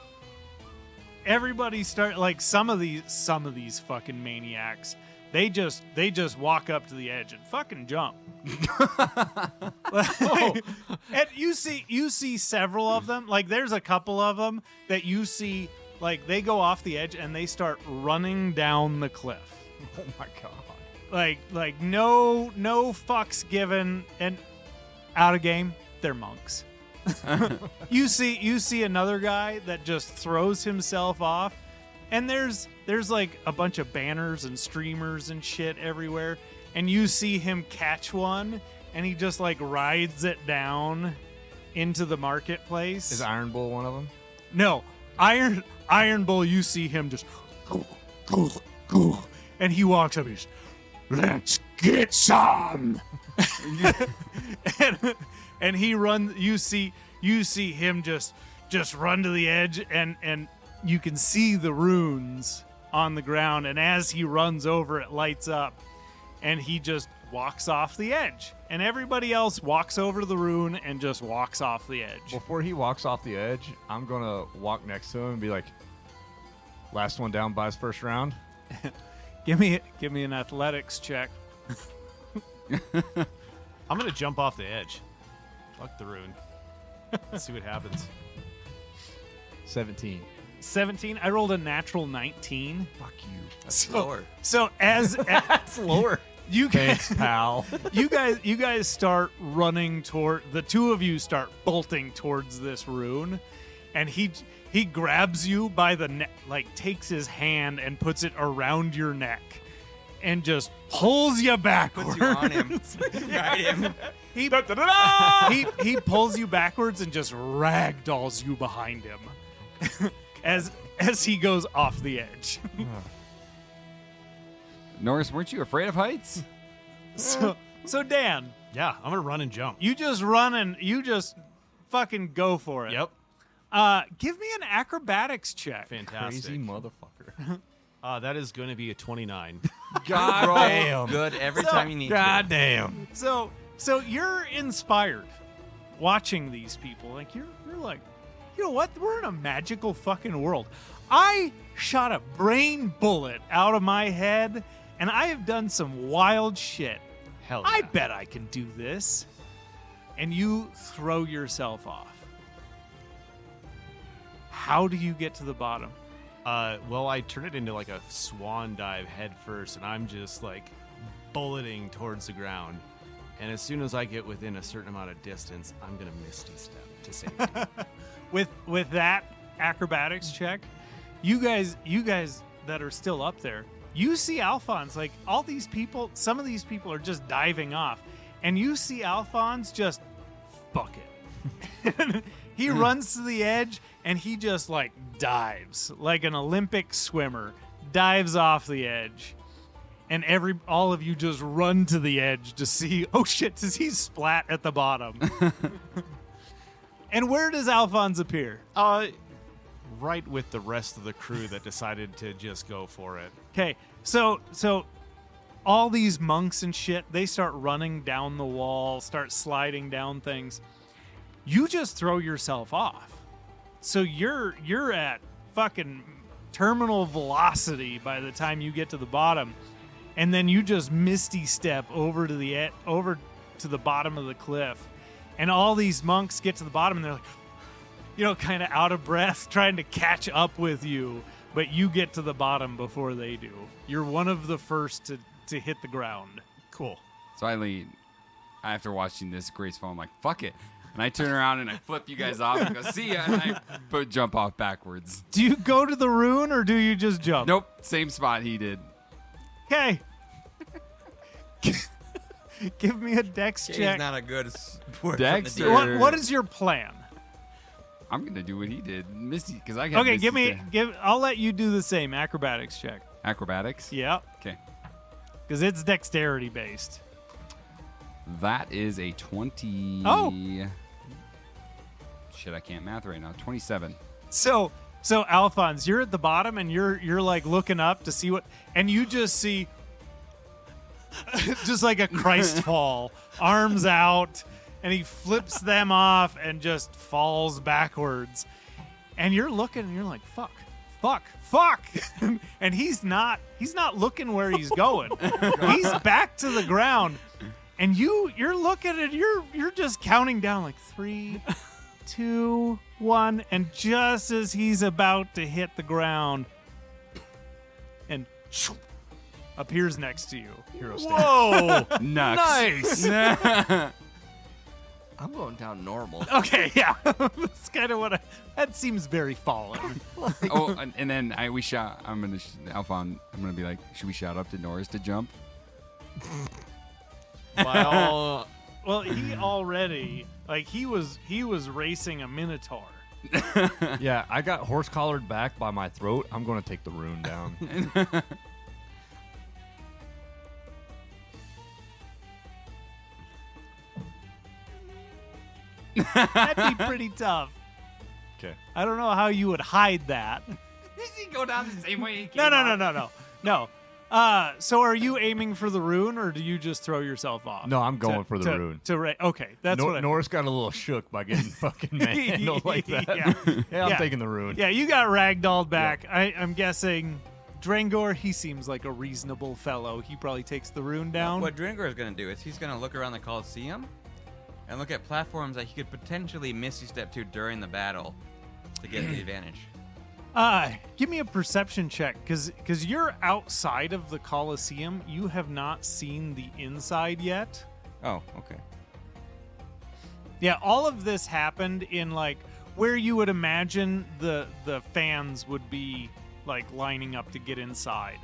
everybody start like some of these fucking maniacs. They just walk up to the edge and fucking jump. And you see several of them. Like there's a couple of them that you see like they go off the edge and they start running down the cliff. Oh my god. Like no fucks given, and out of game, they're monks. You see another guy that just throws himself off, and there's like a bunch of banners and streamers and shit everywhere, and you see him catch one and he just like rides it down into the marketplace. Is Iron Bull one of them? No, Iron Bull, you see him just and he walks up, he's, let's get some. and he runs, you see him just run to the edge, and you can see the runes on the ground, and as he runs over, it lights up, and he just walks off the edge, and everybody else walks over to the rune and just walks off the edge. Before he walks off the edge, I'm gonna walk next to him and be like, last one down buys first round. Give me an athletics check. I'm gonna jump off the edge. Fuck the rune. Let's see what happens. 17. 17. I rolled a natural 19. Fuck you. That's lower. So as That's lower. you guys, Thanks, pal. you guys start running toward, the two of you start bolting towards this rune, and he grabs you by the neck, like takes his hand and puts it around your neck, and just pulls you backwards. Puts you on him. Ride him. He pulls you backwards and just ragdolls you behind him as he goes off the edge. Norris, weren't you afraid of heights? So Dan, Yeah, I'm gonna run and jump. you just run and you just fucking go for it. Yep. Give me an acrobatics check. Fantastic. Crazy motherfucker. That is going to be a 29. God Roll damn. good every time you need God to. damn. So you're inspired watching these people. Like you're like, you know what? We're in a magical fucking world. I shot a brain bullet out of my head, and I have done some wild shit. Hell I yeah. bet I can do this. And you throw yourself off. How do you get to the bottom? Well, I turn it into like a swan dive head first, and I'm just like bulleting towards the ground. And as soon as I get within a certain amount of distance, I'm gonna misty step to safety. With that acrobatics check, you guys that are still up there, you see Alphonse, like all these people, some of these people are just diving off, and you see Alphonse just fuck it. He runs to the edge and he just like dives like an Olympic swimmer, dives off the edge. And all of you just run to the edge to see, oh shit, does he splat at the bottom? And where does Alphonse appear? Right with the rest of the crew that decided to just go for it. Okay, so all these monks and shit, they start running down the wall, start sliding down things. You just throw yourself off. So you're at fucking terminal velocity by the time you get to the bottom. And then you just misty step over to the bottom of the cliff. And all these monks get to the bottom and they're like, you know, kind of out of breath, trying to catch up with you. But you get to the bottom before they do. You're one of the first to hit the ground. Cool. So I lead. after watching this graceful, I'm like, fuck it. And I turn around and I flip you guys off and go, see ya. And I jump off backwards. Do you go to the rune or do you just jump? Nope, same spot he did. Okay. Give me a dex He's check. not a good sport. Dex from the or- deer. What is your plan? I'm gonna do what he did, Misty, because I got. Okay, Misty I'll let you do the same acrobatics check. acrobatics. Yeah, Okay, because it's dexterity based. that is a 20. Oh. Shit, I can't math right now. 27. So Alphonse, you're at the bottom and you're like looking up to see what, and you just see just like a Christ fall, arms out, and he flips them off and just falls backwards. And you're looking and you're like, fuck. And he's not looking where he's going. He's back to the ground. And you're looking and you're just counting down like 3, 2, 1, and just as he's about to hit the ground, and appears next to you. Hero stat. Whoa! Nice. I'm going down normal. Okay, yeah, that's kind of what that seems very fallen. Oh, and then we shout. I'm gonna Alphon. I'm gonna be like, should we shout up to Norris to jump? By all, Well, he already he was racing a minotaur. Yeah, I got horse collared back by my throat. I'm going to take the rune down. That'd be pretty tough. Okay. I don't know how you would hide that. Does he go down the same way he came? No. So are you aiming for the rune, or do you just throw yourself off? No, I'm going for the rune. Okay, that's what I. Norris got a little shook by getting fucking manhandled like that. Yeah. Yeah, I'm Yeah. taking the rune. Yeah, you got ragdolled back. I'm guessing Drangor, he seems like a reasonable fellow. He probably takes the rune down. What Drangor is going to do is he's going to look around the Colosseum and look at platforms that he could potentially misty step to during the battle to get the advantage. Give me a perception check, because you're outside of the Colosseum. You have not seen the inside yet. Oh, okay. Yeah, all of this happened in like where you would imagine the fans would be like lining up to get inside.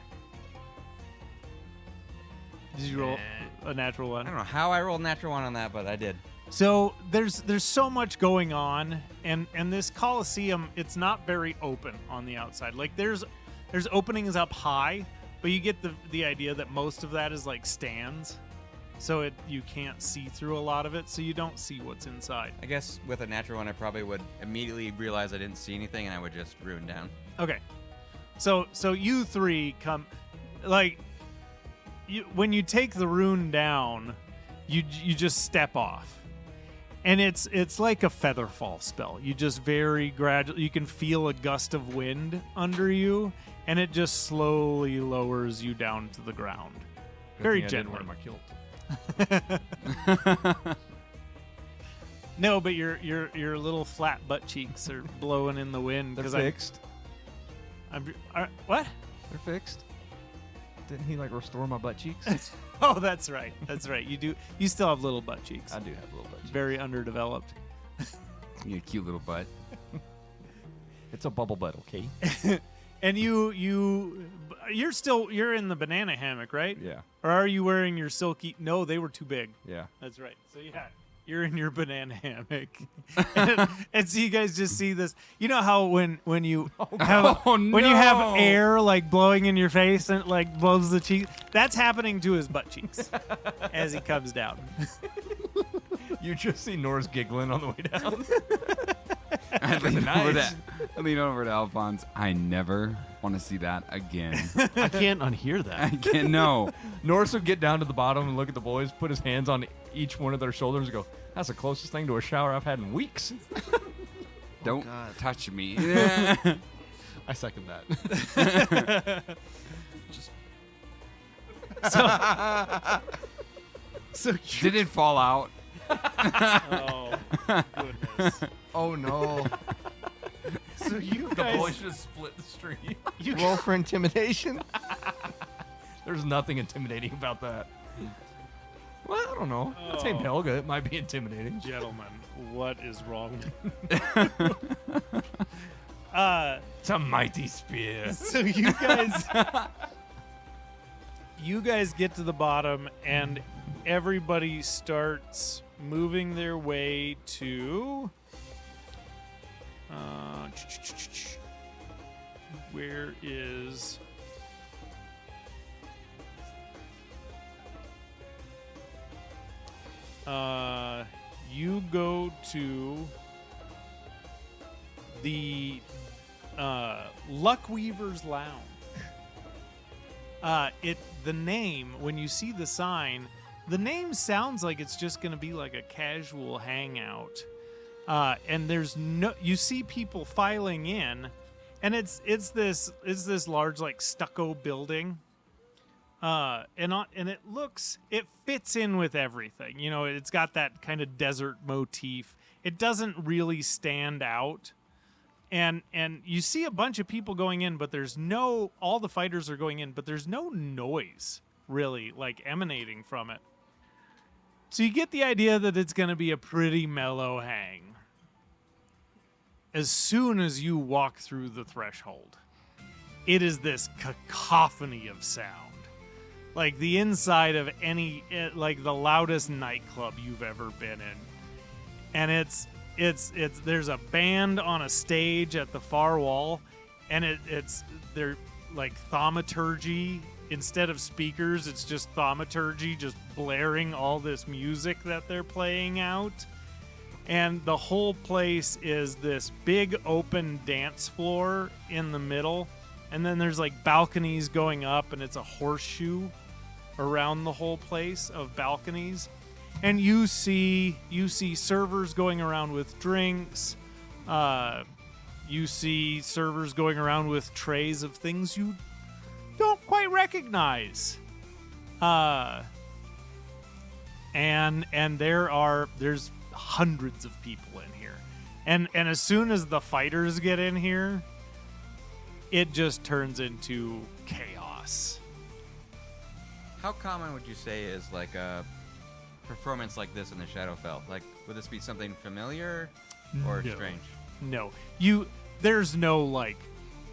Did you roll a natural I one? don't know how I rolled natural one on that, but I did. So there's so much going on, and this Colosseum, it's not very open on the outside. Like there's openings up high, but you get the idea that most of that is like stands, so you can't see through a lot of it, so you don't see what's inside. I guess with a natural one, I probably would immediately realize I didn't see anything, and I would just rune down. Okay, so you three come, like, when you take the rune down, you just step off. And it's like a feather fall spell. You just very gradually, you can feel a gust of wind under you, and it just slowly lowers you down to the ground. Good Very thing I didn't gently. wear my kilt. No, but your little flat butt cheeks are blowing in the wind. They're 'cause fixed. What? They're fixed. Didn't he like restore my butt cheeks? Oh, that's right. That's right. You still have little butt cheeks. I do have a little butt cheeks. Very underdeveloped. You got a cute little butt. It's a bubble butt, okay? And you're in the banana hammock, right? Yeah. Or are you wearing your silky? No, they were too big. Yeah. That's right. So yeah, you're in your banana hammock, and so you guys just see this. You know how when you have when you have air like blowing in your face and it, like blows the cheek. That's happening to his butt cheeks as he comes down. You just see Norris giggling on the way down. I lean Nice. over to Alphonse. I never want to see that again. I can't unhear that. I can't. No. Norris would get down to the bottom and look at the boys, put his hands on each one of their shoulders and go, that's the closest thing to a shower I've had in weeks. Don't God. touch me. I second that. So Did it fall out? oh goodness. Oh no. So you The guys, boys just split the stream. you Roll for intimidation. There's nothing intimidating about that. Well, I don't know. I tamed Helga. It might be intimidating. Gentlemen, what is wrong? It's a mighty spear. So you guys get to the bottom, and everybody starts moving their way to. Where is? You go to the Luckweaver's Lounge. The name, when you see the sign, the name sounds like it's just going to be like a casual hangout. And you see people filing in, and it's this large like stucco building. And it fits in with everything. You know, it's got that kind of desert motif. It doesn't really stand out. And you see a bunch of people going in, but all the fighters are going in, but there's no noise really like emanating from it. So you get the idea that it's going to be a pretty mellow hang. As soon as you walk through the threshold, it is this cacophony of sound. Like the inside of like the loudest nightclub you've ever been in. And there's a band on a stage at the far wall, and they're like thaumaturgy. Instead of speakers, it's just thaumaturgy, just blaring all this music that they're playing out. And the whole place is this big open dance floor in the middle. And then there's like balconies going up, and it's a horseshoe around the whole place of balconies. And you see servers going around with drinks. You see servers going around with trays of things you don't quite recognize. And there's hundreds of people in here. And as soon as the fighters get in here, it just turns into chaos. How common would you say is like a performance like this in the Shadowfell? Like, would this be something familiar or No. strange? No, there's no like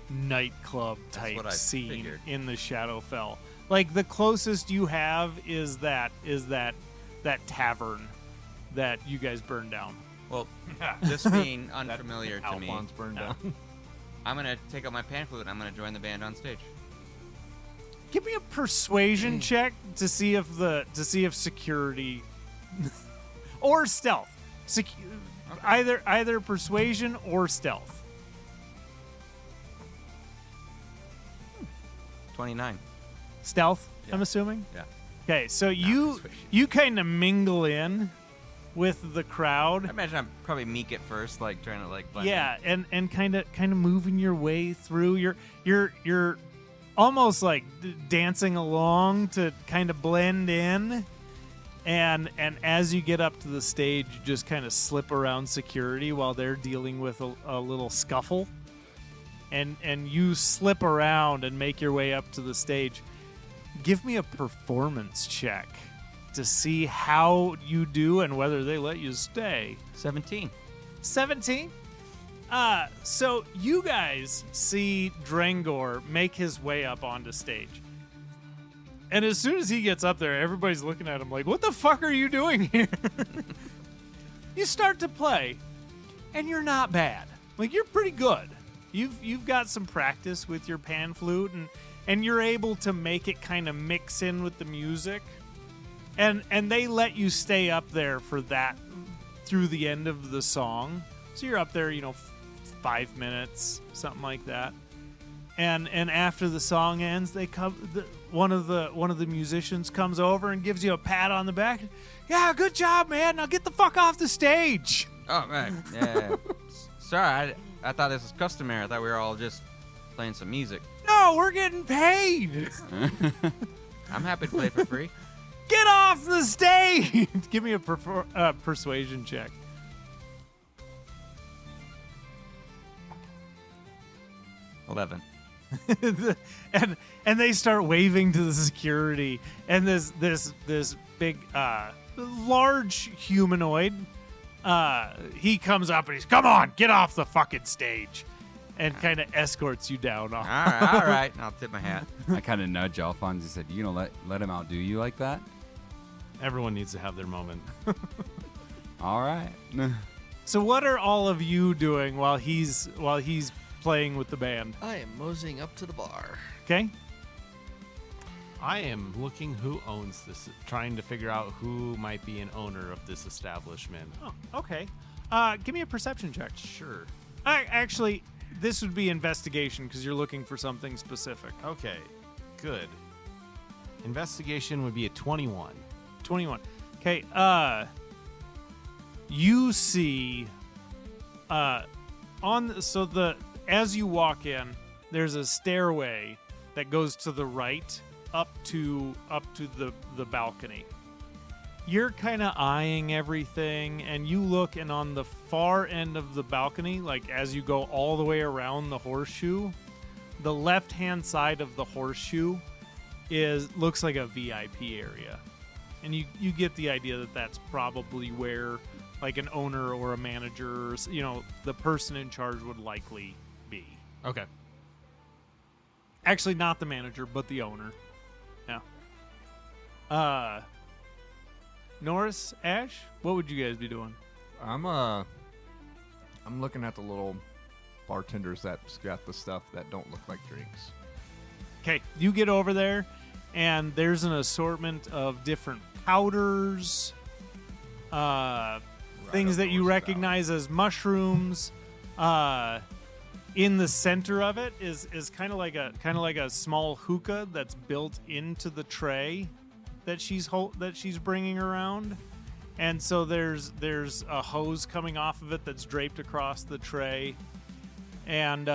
nightclub That's type what I scene figured. in the Shadowfell. Like the closest you have is that tavern that you guys burned down. Well, this being unfamiliar to me, Alphonse burned No. down. I'm gonna take out my pan flute and I'm gonna join the band on stage. Give me a persuasion check to see if security or stealth. Either persuasion or stealth. 29. Stealth, Yeah. I'm assuming. Yeah. Okay, so you kind of mingle in with the I crowd. imagine I'm probably meek at first, like trying to like blend Yeah, and kind of moving your way through. You're almost like dancing along to kind of blend in. And as you get up to the stage, you just kind of slip around security while they're dealing with a little scuffle. And you slip around and make your way up to the stage. Give me a performance check to see how you do and whether they let you stay. in. 17. 17? So you guys see Drangor make his way up onto stage. And as soon as he gets up there, everybody's looking at him like, what the fuck are you doing here? You start to play, and you're not bad. Like, you're pretty good. You've got some practice with your pan flute, and you're able to make it kind of mix in with the music. And they let you stay up there for that through the end of the song. So you're up there, 5 minutes, something like that. And after the song ends, they come. One of the musicians comes over and gives you a pat on the back. Yeah, good job, man. Now get the fuck off the stage. Oh man, yeah. Sorry, I thought this was customary. I thought we were all just playing some music. No, we're getting paid. I'm happy to play for free. Get off the stage. Give me a persuasion check. 11. and they start waving to the security, and this big large humanoid. He comes up and he's, come on, get off the fucking stage, and kind of escorts you down. All right. I'll tip my hat. I kind of nudge Alphonse and said, "You gonna let him outdo you like that?" Everyone needs to have their moment. All right. So what are all of you doing while he's playing with the band? I am moseying up to the bar. Okay. I am looking who owns this, trying to figure out who might be an owner of this establishment. Oh, okay. Give me a perception check. Sure. Actually, this would be investigation because you're looking for something specific. Okay, good. Investigation would be a 21. 21. Okay. You see, as you walk in, there's a stairway that goes to the right up to the balcony. You're kind of eyeing everything, and you look, and on the far end of the balcony, like as you go all the way around the horseshoe, the left-hand side of the horseshoe looks like a VIP area. And you get the idea that that's probably where like an owner or a manager, or, the person in charge would likely be. Okay. Actually, not the manager, but the owner. Yeah. Norris, Ash, what would you guys be doing? I'm looking at the little bartenders that's got the stuff that don't look like drinks. Okay, you get over there, and there's an assortment of different powders, things that you recognize as mushrooms. In the center of it is kind of like a small hookah that's built into the tray that she's bringing around, and so there's a hose coming off of it that's draped across the tray, and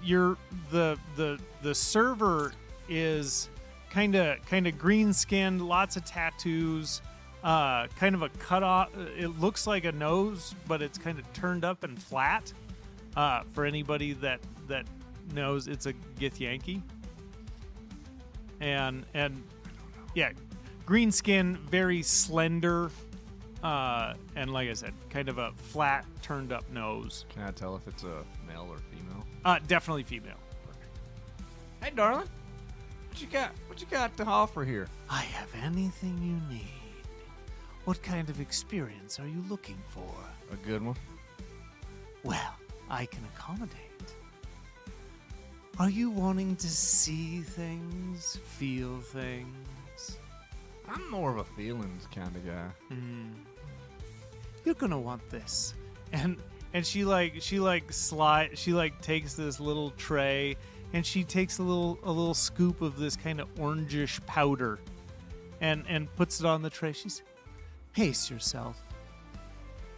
you're the server is kind of green skinned, lots of tattoos, kind of a cut off. It looks like a nose, but it's kind of turned up and flat. For anybody that knows, it's a Githyanki. And yeah, green skin, very slender, and like I said, kind of a flat, turned up nose. Can I tell if it's a male or female? Definitely female. Hey, darling, what you got to offer here? I have anything you need. What kind of experience are you looking for? A good one. Well, I can accommodate. Are you wanting to see things, feel things? I'm more of a feelings kind of guy. You're gonna want this. And she takes this little tray, and she takes a little scoop of this kind of orangish powder, and puts it on the tray. She's, pace yourself,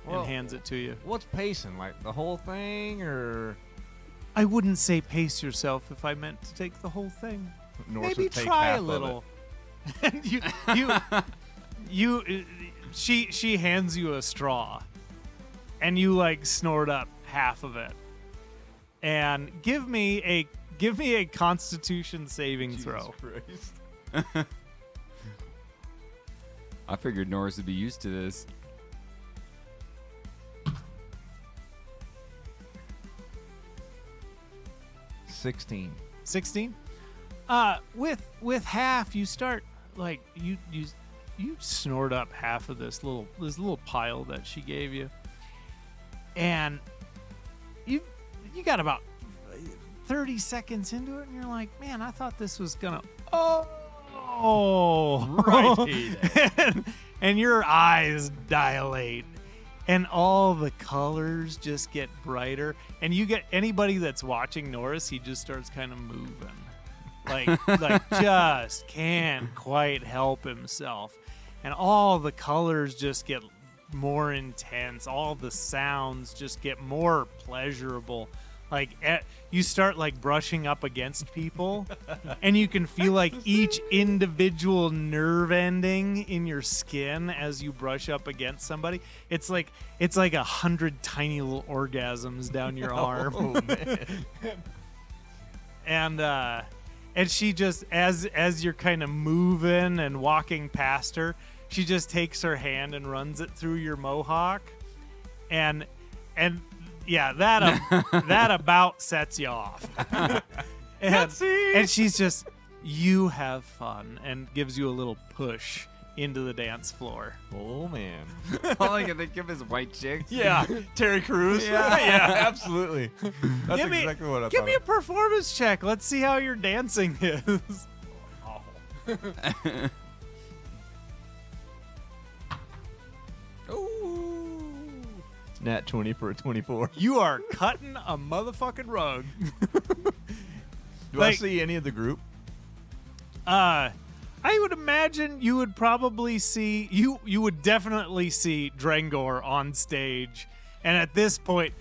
and hands it to you. What's pacing? Like the whole thing, or? I wouldn't say pace yourself if I meant to take the whole thing. Norris Maybe would take try half a of little. And she hands you a straw, and you like snort up half of it. And give me a Constitution saving throw. I figured Norris would be used to this. 16. 16. With half, you start like you snort up half of this little pile that she gave you, and you got about 30 seconds into it, and you're like, man, I thought this was gonna right, and your eyes dilate, and all the colors just get brighter, and you get anybody that's watching Norris, he just starts kind of moving. Like just can't quite help himself. And all the colors just get more intense. All the sounds just get more pleasurable. Like you start like brushing up against people, and you can feel like each individual nerve ending in your skin as you brush up against somebody. It's like 100 tiny little orgasms down your arm. Oh man! and she just as you're kind of moving and walking past her, she just takes her hand and runs it through your mohawk, and yeah, that about sets you off. and she's just, you have fun, and gives you a little push into the dance floor. Oh man. All I can think of is white chicks. Yeah, Terry Crews. Yeah, absolutely. That's exactly what I Give thought. me a performance check. Let's see how your dancing is. Nat 20 for a 24. You are cutting a motherfucking rug. Do I see any of the group? I would imagine you would probably see you would definitely see Drengor on stage, and at this point,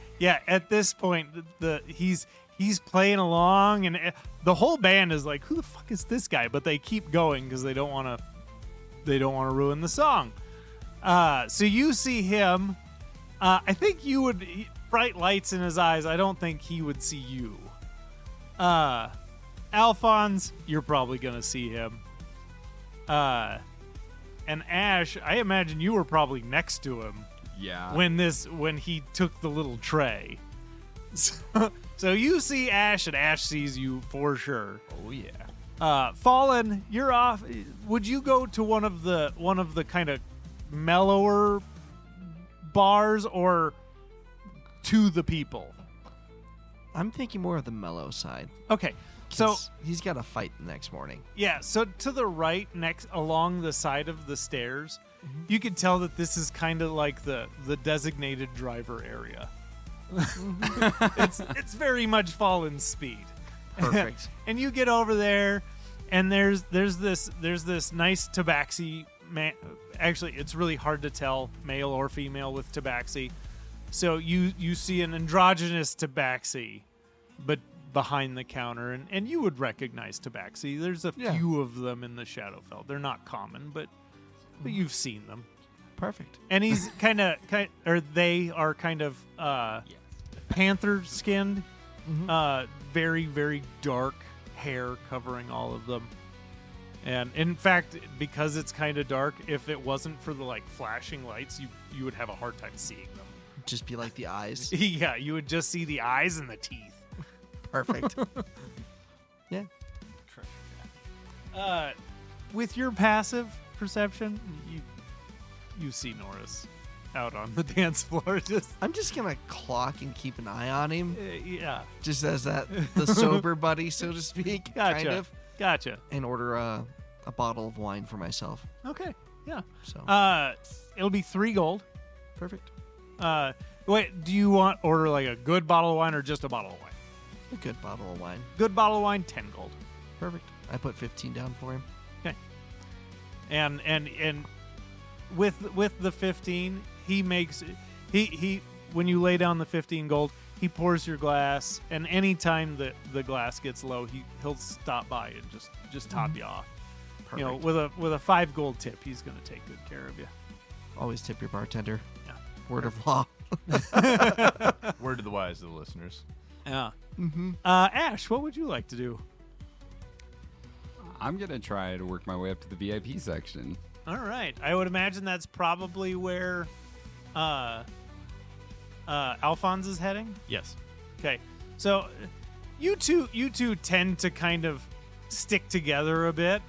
he's playing along, and the whole band is like, who the fuck is this guy? But they keep going because they don't want to ruin the song. So you see him. I think you would bright lights in his eyes. I don't think he would see you. Alphonse, you're probably gonna see him. And Ash, I imagine you were probably next to him Yeah. when he took the little tray. So you see Ash, and Ash sees you for sure. Oh yeah. Fallen, you're off. Would you go to one of the kind of mellower bars, or to the people? I'm thinking more of the mellow side. Okay. So 'cause he's got a fight the next morning. yeah, so to the right, next along the side of the stairs, you can tell that this is kind of like the designated driver area. It's very much Fallen's speed. Perfect. And you get over there, and there's this nice tabaxi man. Actually, it's really hard to tell male or female with tabaxi. So you see an androgynous tabaxi, but behind the counter, and you would recognize tabaxi. There's a few of them in the Shadowfell. They're not common, but you've seen them. Perfect. And he's they are kind of panther skinned, very, very dark hair covering all of them. And in fact, because it's kind of dark, if it wasn't for the like flashing lights, you would have a hard time seeing them. Just be like the eyes. Yeah, you would just see the eyes and the teeth. Perfect. Yeah. With your passive perception, you see Norris out on the dance floor. I'm just gonna clock and keep an eye on him, Yeah, just as the sober buddy, so to speak. gotcha. Kind of. Gotcha. And order a bottle of wine for myself. Okay, yeah. So It'll be 3 gold. perfect. Wait, do you want order like a good bottle of wine or just a bottle of wine? A good bottle of wine. Good bottle of wine, 10 gold. Perfect. I put 15 down for him. Okay. And with the 15, he makes he when you lay down the 15 gold, he pours your glass, and anytime the glass gets low, he'll stop by and just top you off. Perfect. You know, with a 5 gold tip, he's gonna take good care of you. Always tip your bartender. Yeah. Word of law. Word to the wise to the listeners. Yeah. Ash, what would you like to do? I'm gonna try to work my way up to the VIP section. All right. I would imagine that's probably where Alphonse is heading. Yes. Okay. So you two tend to kind of stick together a bit.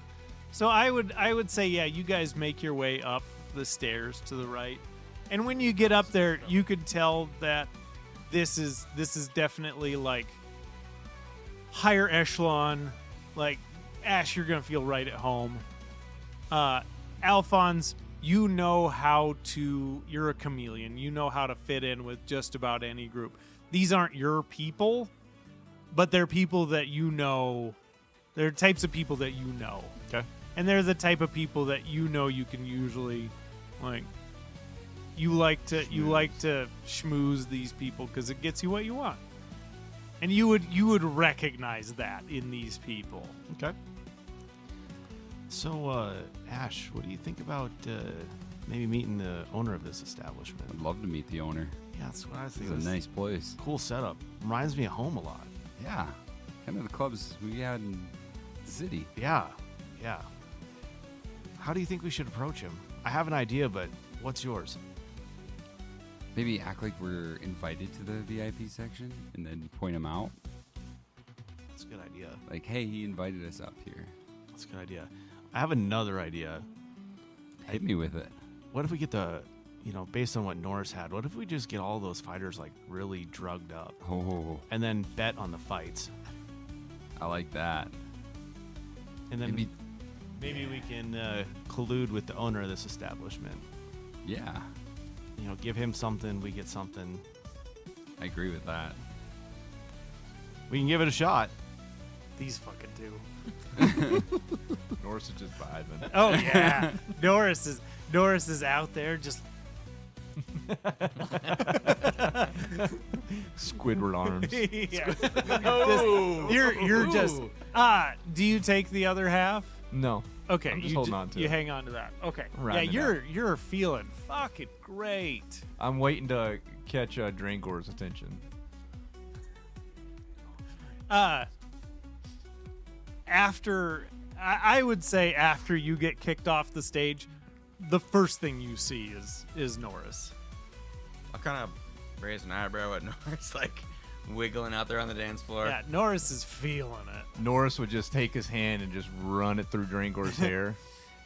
So I would say, yeah, you guys make your way up the stairs to the right. And when you get up there, you could tell that this is definitely like higher echelon. Like Ash, you're gonna feel right at home. Alphonse, you know how to. You're a chameleon. You know how to fit in with just about any group. These aren't your people, but they're people that you know. They're types of people that you know. Okay. And they're the type of people that you know you can usually, like, you like to schmooze these people because it gets you what you want, and you would recognize that in these people. Okay. So, Ash, what do you think about maybe meeting the owner of this establishment? I'd love to meet the owner. Yeah, that's what I think. It's a nice place. Cool setup. Reminds me of home a lot. Yeah, kind of the clubs we had in city. Yeah. How do you think we should approach him? I have an idea, but what's yours? Maybe act like we're invited to the VIP section and then point him out. That's a good idea. Like, hey, he invited us up here. That's a good idea. I have another idea. Hit me with it. What if we get based on what Norris had, what if we just get all those fighters like really drugged up Oh, and then bet on the fights? I like that. And then maybe we can collude with the owner of this establishment. Yeah, Give him something, we get something. I agree with that. We can give it a shot. These fucking two. Norris is just vibing. Oh yeah, Norris is out there just. Squidward arms. Yeah. Oh, You're just. Do you take the other half? No. Okay, I'm just you holding on to you it. hang on to that. Okay. I'm Yeah, riding it you're feeling fucking great. I'm waiting to catch Drangor's attention. After I would say after you get kicked off the stage, the first thing you see is Norris. I'll kind of raise an eyebrow at Norris, like wiggling out there on the dance floor. Yeah, Norris is feeling it. Norris would just take his hand and just run it through Drangor's hair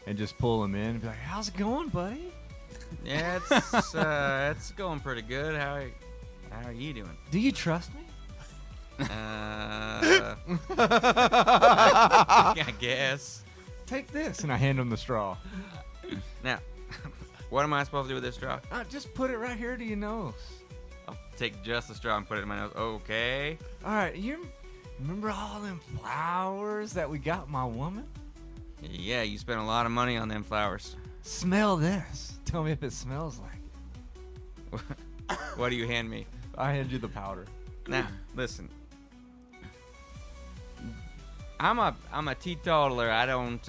and just pull him in and be like, how's it going, buddy? Yeah, it's going pretty good. How are you doing? Do you trust me? I guess. Take this. And I hand him the straw. Now, what am I supposed to do with this straw? Just put it right here to your nose. I'll take just the straw and put it in my nose. Okay. All right, you remember all them flowers that we got my woman? Yeah, you spent a lot of money on them flowers. Smell this. Tell me if it smells like What do you hand me? it. I hand you the powder. Now, listen. I'm a teetotaler. I don't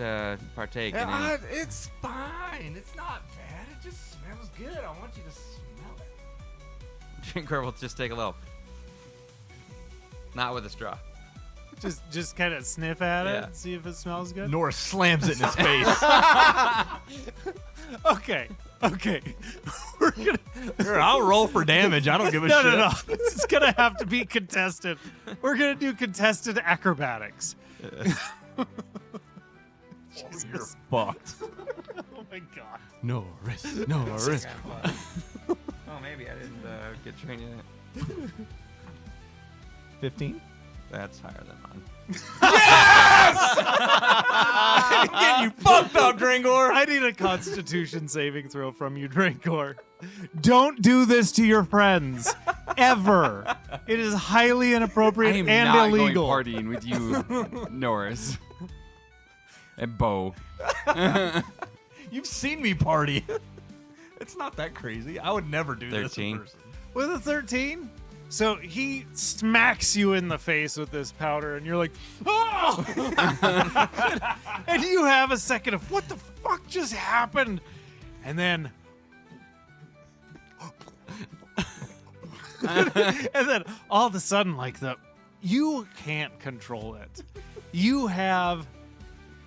partake in it. It's fine. It's not bad. It just smells good. I want you to smell it. Drinker will just take a little. Not with a straw. Just kind of sniff at Yeah. it, see if it smells good. Norris slams it in his face. Okay. We're gonna. Here, I'll roll for damage. I don't give a No, shit. no. This is gonna have to be contested. We're gonna do contested acrobatics. You're fucked. Oh my god. No risk. No risk. Oh, maybe I didn't get trained in it. 15? That's higher than mine. Getting you fucked up, Drangor. I need a Constitution saving throw from you, Drankor. Don't do this to your friends, ever. It is highly I inappropriate am and not illegal. going partying with you, Norris. And Bo. You've seen me party. It's not that crazy. I would never do this 13. in person. With a 13? So he smacks you in the face with this powder, and you're like, oh! And you have a second of, what the fuck just happened? And then, and then all of a sudden, you can't control it.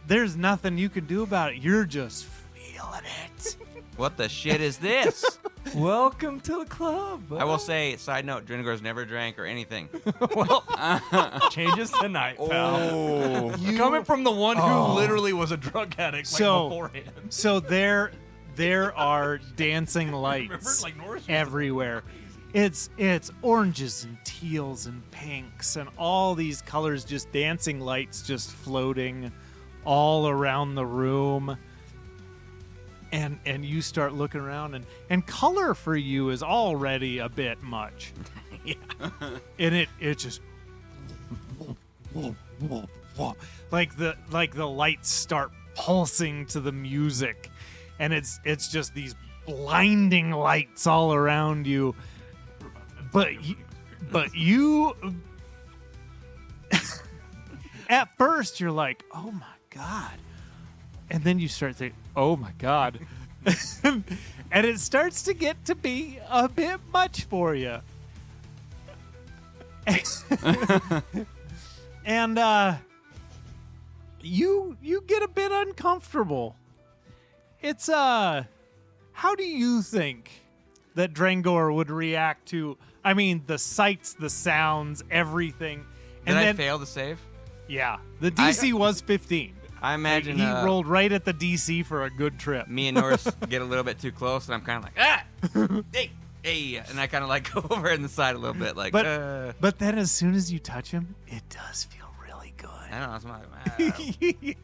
There's nothing you can do about it. You're just feeling it. What the shit is this? Welcome to the club. I will say, side note, Dringor's never drank or anything. Changes tonight, pal. Oh. Coming from the one who literally was a drug addict So- beforehand. So there are dancing lights Remember, like Norris was everywhere. It's oranges and teals and pinks and all these colors, just dancing lights just floating all around the room. And you start looking around, and color for you is already a bit much. And it just like the lights start pulsing to the music, and it's just these blinding lights all around you. But you at first you're like, oh my god. And then you start thinking, oh my god. And it starts to get to be a bit much for you. And you get a bit uncomfortable. It's how do you think that Drangor would react to, I mean, the sights, the sounds, everything? Did And I then fail to save? yeah, the DC was 15. I imagine he rolled right at the DC for a good trip. me and Norris get a little bit too close, and I'm kind of like, ah, hey, and I kind of like go over in the side a little bit, like, But then as soon as you touch him, it does feel really good. I don't know. It's like,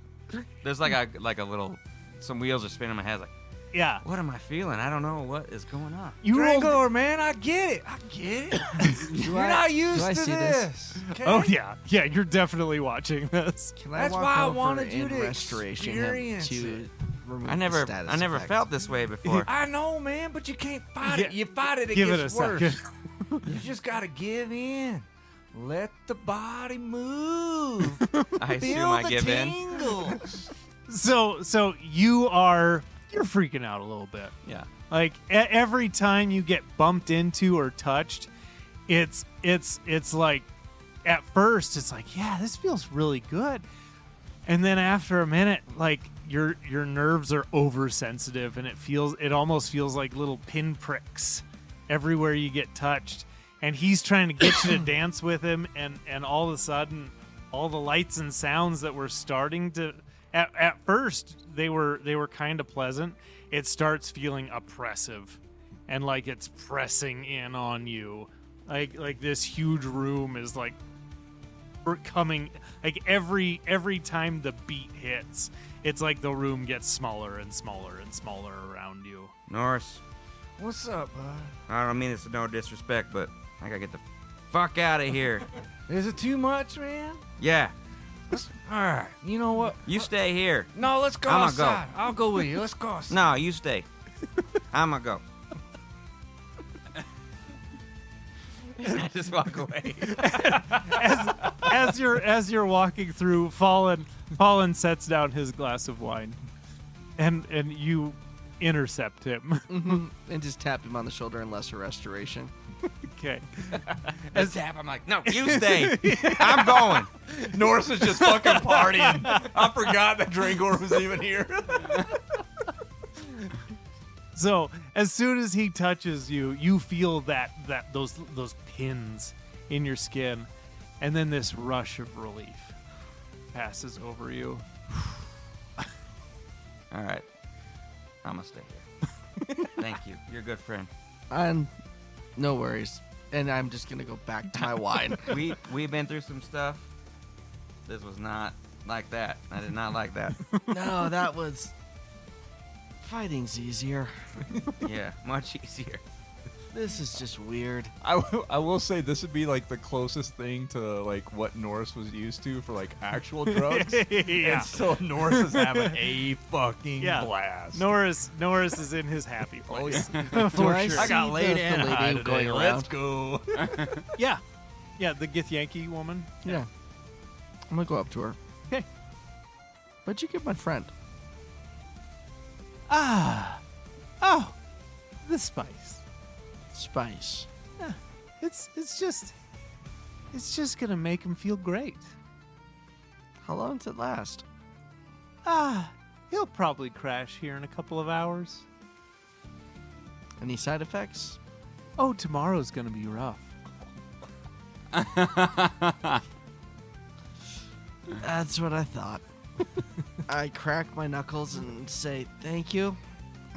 there's like a little, some wheels are spinning in my head. Like, Yeah. what am I feeling? I don't know what is going on. You rolled. Drangor, man, I get it. You're not used I to see this. Okay? Oh yeah, yeah. You're definitely watching this. Can That's walk why I over wanted you and to restoration him experience to it. remove I the never status effect. felt this way before. I know, man, but you can't fight it. Yeah. You fight it, it Give it gets a worse. second. You just gotta give in. Let the body move. I assume Feel I the give in. tingles. So you're freaking out a little bit. Yeah. Like every time you get bumped into or touched, it's like at first it's like, yeah, this feels really good. And then after a minute, like your nerves are oversensitive and it almost feels like little pinpricks everywhere you get touched. And he's trying to get you to dance with him, and all of a sudden all the lights and sounds that were starting to at first they were kind of pleasant. It starts feeling oppressive and like it's pressing in on you. Like this huge room is like coming, like every time the beat hits, it's like the room gets smaller and smaller and smaller around you. Norris, What's up, bud? I don't mean this to no disrespect, but I gotta get the fuck out of here. Is it too much, man? Yeah, All right. You know what? you stay here. No, let's go I'ma go. outside. I'll go with you. Let's go outside. No, you stay. I'ma go. And I just walk away. As you're walking through, Fallen sets down his glass of wine, and you intercept him. Mhm. And just tap him on the shoulder in lesser restoration. Okay. As tap, I'm like, no, you stay. I'm going. Norris is just fucking partying. I forgot that Drangor was even here. So as soon as he touches you, you feel those pins in your skin, and then this rush of relief passes over you. All right. I'm gonna stay here. Thank you. You're a good friend. And no worries. And I'm just gonna go back to my wine. We've been through some stuff. This was not like that. I did not like that. No, that was fighting's easier. Yeah, much easier. This is just weird. I will say this would be like the closest thing to like what Norris was used to for like actual drugs. Yeah. And so Norris is having a fucking Yeah. blast. Norris is in his happy place. Do For I sure. see the lady going Let's around? go. Yeah. Yeah, the Githyanki woman. Yeah. I'm gonna go up to her. Okay. What'd you give my friend? Ah. Oh. The spice. Spice. Yeah. It's just gonna make him feel great. How long does it last? Ah. He'll probably crash here in a couple of hours. Any side effects? Oh, tomorrow's gonna be rough. That's what I thought. I crack my knuckles and say thank you.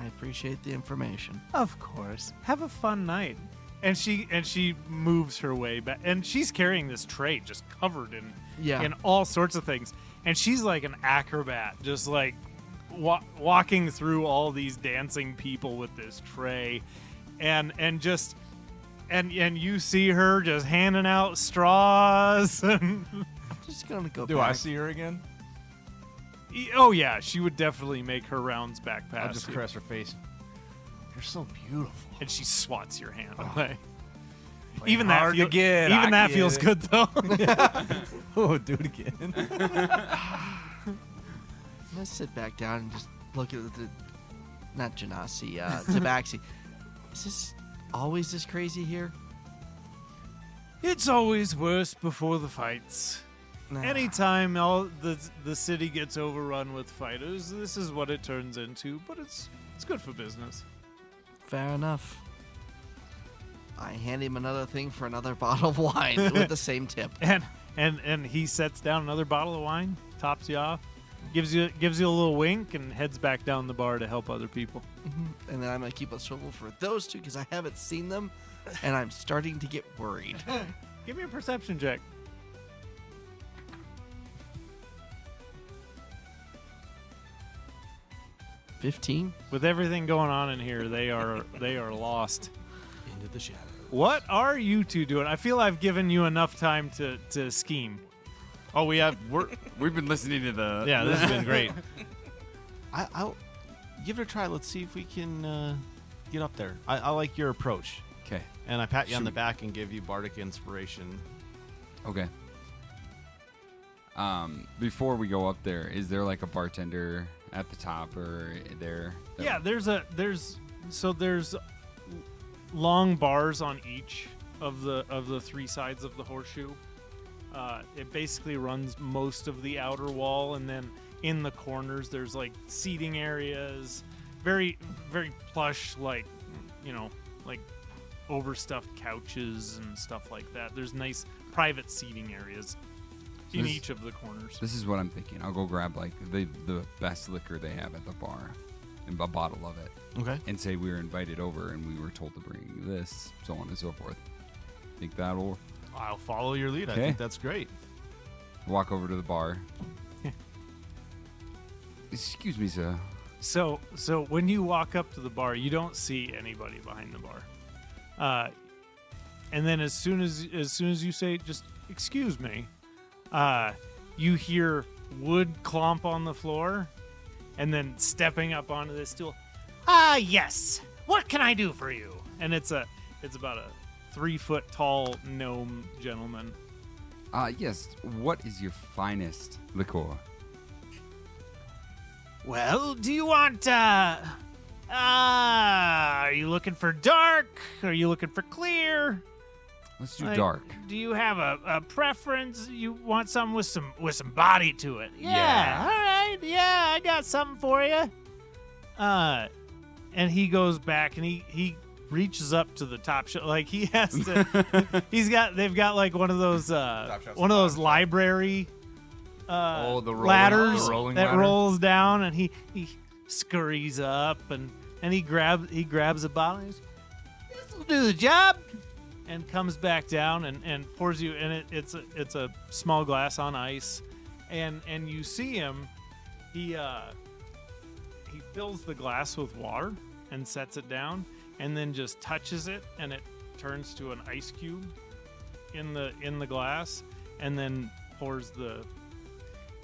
I appreciate the information. Of course. Have a fun night. And she moves her way back, and she's carrying this tray just covered in all sorts of things. And she's like an acrobat, just like walking through all these dancing people with this tray, and you see her just handing out straws. And I'm just gonna go Do back. I see her again? oh yeah, she would definitely make her rounds back past I'll just you. caress her face. You're so beautiful. And she swats your hand away. Playing Even that, hard to get, I even that get feels it. good though. Oh, do it again. I'm gonna sit back down and just look at the not Genasi, Tabaxi. Is this always this crazy here? It's always worse before the fights. anytime all the city gets overrun with fighters, this is what it turns into. But it's good for business. Fair enough. I hand him another thing for another bottle of wine with the same tip. And he sets down another bottle of wine, tops you off, gives you a little wink, and heads back down the bar to help other people. And then I'm going to keep a swivel for those two because I haven't seen them, and I'm starting to get worried. Give me a perception check. 15. With everything going on in here, they are lost. Into the shadow. What are you two doing? I feel I've given you enough time to scheme. Oh, we're We've been listening to the. yeah. This has been great. I'll give it a try. Let's see if we can get up there. I like your approach, Okay. and I pat you on Shoot. the back and give you bardic inspiration. Okay. Before we go up there, is there like a bartender at the top or there? Yeah, there's long bars on each of the three sides of the horseshoe. It basically runs most of the outer wall, and then in the corners there's like seating areas, very very plush, like like overstuffed couches and stuff like that. There's nice private seating areas in this- each of the corners. This is what I'm thinking. I'll go grab like the best liquor they have at the bar, and a bottle of it, Okay. and say we were invited over and we were told to bring this, so on and so forth. Think that'll I'll follow your lead. I Okay. think that's great. walk over to the bar. Excuse me, sir. So when you walk up to the bar, you don't see anybody behind the bar. And then as soon as you say just excuse me, you hear wood clomp on the floor, and then stepping up onto this stool. Yes. What can I do for you? And it's about a 3-foot tall gnome gentleman. Yes. What is your finest liquor? Well, do you want, are you looking for dark? Are you looking for clear? Let's do Like, dark. Do you have a preference? You want something with some body to it? Yeah. All right. Yeah, I got something for you. And he goes back and he reaches up to the top shelf. Like he has to. They've got like one of those library the rolling- ladders the rolling that ladder? rolls down, and he scurries up and he grabs a bottle. And this will do the job. And comes back down and pours you, and it's a small glass on ice, and you see him. He fills the glass with water and sets it down, and then just touches it, and it turns to an ice cube in the glass, and then pours the.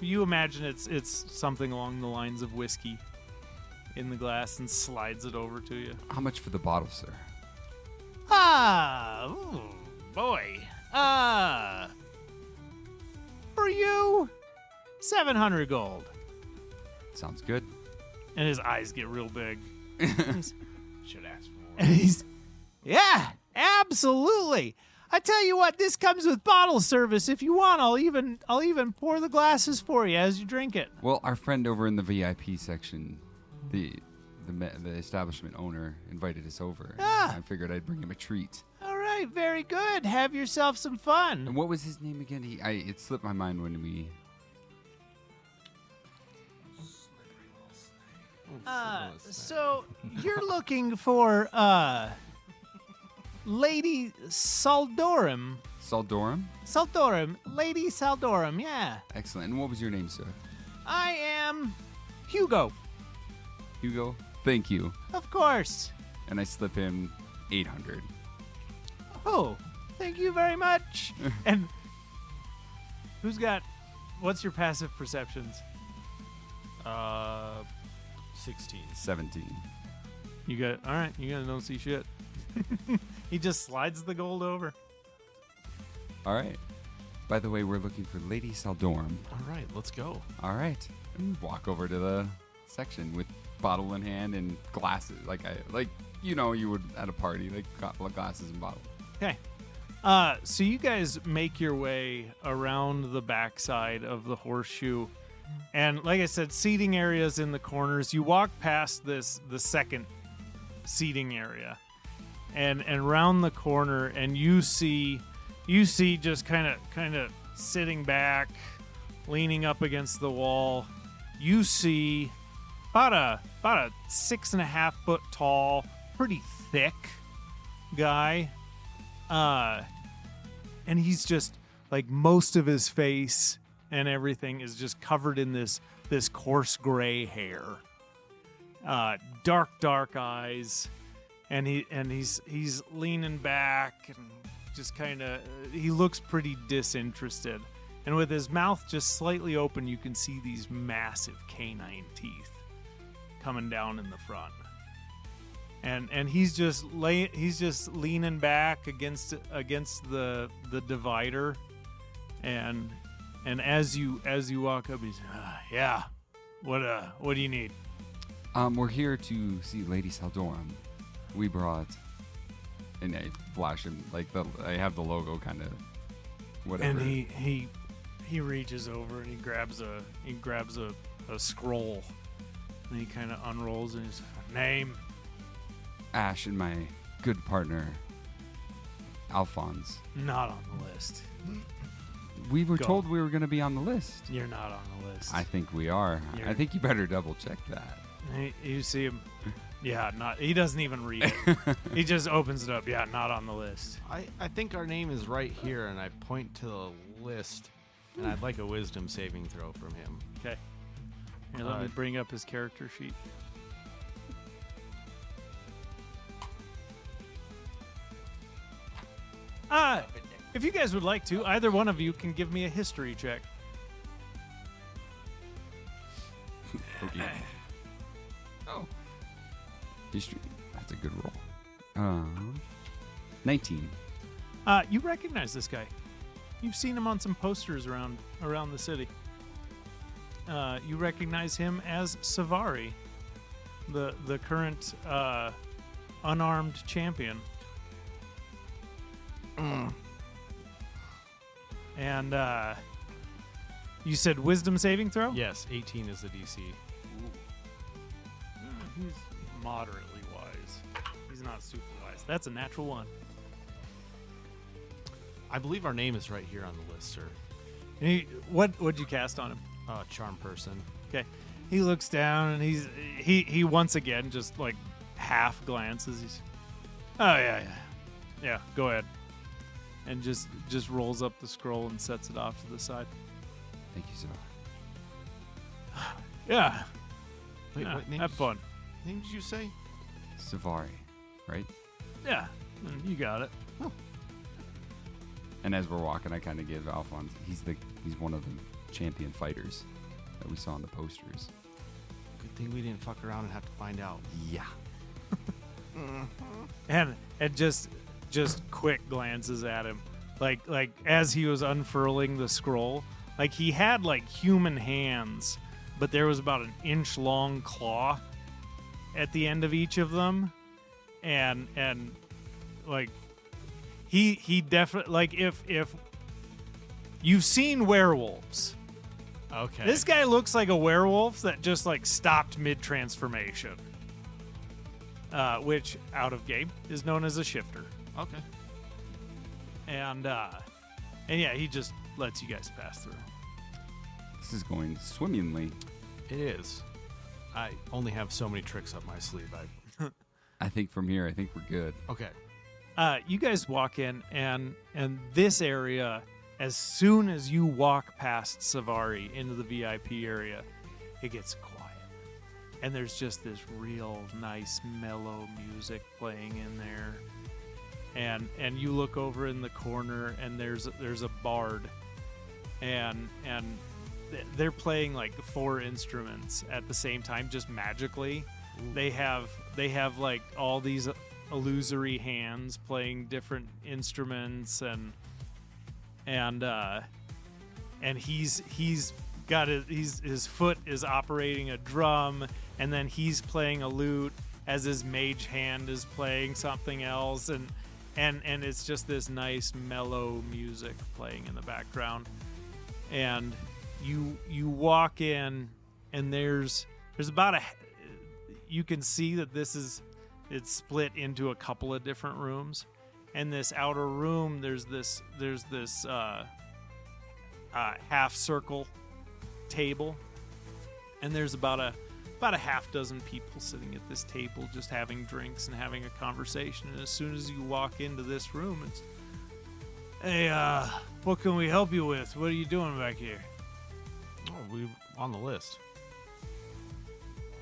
You imagine it's something along the lines of whiskey in the glass, and slides it over to you. How much for the bottle, sir? Ooh, boy. For you, 700 gold. Sounds good. And his eyes get real big. Should ask for And he's, yeah, absolutely. I tell you what, this comes with bottle service. If you want, I'll even pour the glasses for you as you drink it. Well, our friend over in the VIP section, the establishment owner invited us over. Ah. I figured I'd bring him a treat. All right, very good. Have yourself some fun. And what was his name again? It slipped my mind when we. So you're looking for Lady Saldorum. Saldorum? Saldorum, Lady Saldorum, yeah. Excellent. And what was your name, sir? I am Hugo, Hugo? Thank you. of course. And I slip him 800. Oh, thank you very much. And what's your passive perceptions? 16. 17. You don't see shit. He just slides the gold over. All right. By the way, we're looking for Lady Saldorum. All right, let's go. All right. And walk over to the section with bottle in hand and glasses, you would at a party, like glasses and bottles. Okay. So you guys make your way around the backside of the horseshoe, and like I said, seating areas in the corners. You walk past the second seating area, and round the corner, and you see just kind of sitting back, leaning up against the wall. You see about a 6.5 foot tall, pretty thick guy. And he's just like most of his face and everything is just covered in this coarse gray hair, dark eyes, and he's leaning back and just kind of he looks pretty disinterested. And with his mouth just slightly open, you can see these massive canine teeth coming down in the front. And he's just leaning back against the divider, and as you walk up, he's yeah, what do you need? We're here to see Lady Saldoran. We brought, and I flash him like I have the logo kind of whatever. And he reaches over and he grabs a scroll, and he kind of unrolls and his name. Ash and my good partner, Alphonse. Not on the list. We were Go. told we were going to be on the list. You're not on the list. I think we are. You're- I think you better double check that. You see him. Yeah, not. He doesn't even read it. He just opens it up. Yeah, not on the list. I think our name is right here, and I point to the list, and I'd like a wisdom saving throw from him. Okay. Here, let me bring up his character sheet. If you guys would like to, either one of you can give me a history check. Okay. Oh. History. That's a good roll. 19. You recognize this guy. You've seen him on some posters around the city. You recognize him as Savari, the current unarmed champion. And you said wisdom saving throw? Yes, 18 is the DC. He's moderately wise. He's not super wise. That's a natural one. I believe our name is right here on the list, sir. And what'd you cast on him? Charm person. Okay. He looks down and he once again just like half glances. He's, oh yeah. Go ahead. And just rolls up the scroll and sets it off to the side. Thank you, sir. Yeah. Wait, Yeah, what name? have fun. Name did you say? Savari, right? Yeah. You got it. And as we're walking, I kind of give Alphonse. He's one of the champion fighters that we saw in the posters. Good thing we didn't fuck around and have to find out. Yeah. And just quick glances at him, like as he was unfurling the scroll, like he had like human hands, but there was about an inch long claw at the end of each of them, and like he definitely, like if you've seen werewolves, Okay. this guy looks like a werewolf that just like stopped mid transformation, which out of game is known as a shifter. Okay. And yeah, he just lets you guys pass through. This is going swimmingly. It is. I only have so many tricks up my sleeve. I think from here, I think we're good. Okay. You guys walk in, and this area, as soon as you walk past Savari into the VIP area, it gets quiet. And there's just this real nice, mellow music playing in there. And you look over in the corner, and there's a bard, and they're playing like 4 instruments at the same time, just magically. Ooh. They have like all these illusory hands playing different instruments, and he's got his foot is operating a drum, and then he's playing a lute as his mage hand is playing something else, and it's just this nice mellow music playing in the background. And you walk in, and there's about you can see that it's split into a couple of different rooms. And this outer room, there's this half circle table, and there's about a half dozen people sitting at this table just having drinks and having a conversation. And as soon as you walk into this room, it's, hey, what can we help you with? What are you doing back here? Oh, we on the list.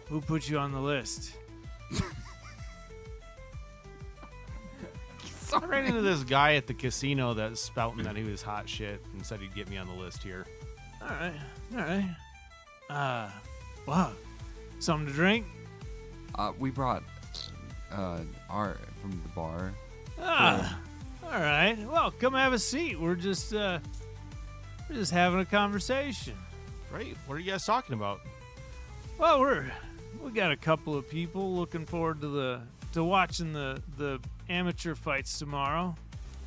Who put you on the list? I ran into this guy at the casino that was spouting that he was hot shit and said he'd get me on the list here. All right. Wow. Something to drink? We brought our from the bar. All right. Well, come have a seat. We're just having a conversation. Great. What are you guys talking about? Well, we got a couple of people looking forward to watching the amateur fights tomorrow.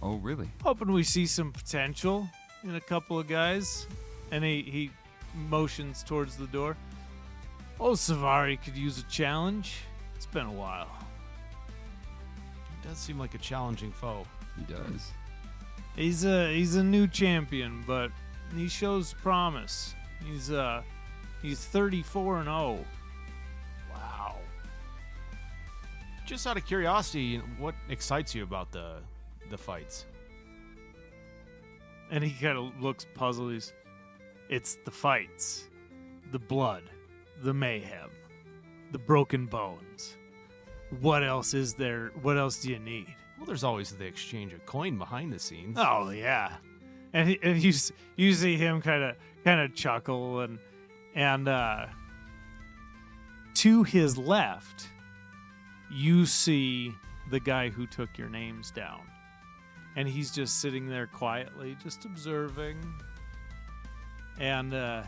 Oh, really? Hoping we see some potential in a couple of guys. And he motions towards the door. Old Savari could use a challenge. It's been a while. He does seem like a challenging foe. He does. He's a new champion, but he shows promise. He's 34-0. Wow. Just out of curiosity, what excites you about the fights? And he kind of looks puzzled. It's the fights, the blood, the mayhem, the broken bones. What else is there? What else do you need? Well, there's always the exchange of coin behind the scenes. Oh yeah, and you see him kind of chuckle and to his left, you see the guy who took your names down, and he's just sitting there quietly, just observing. And there's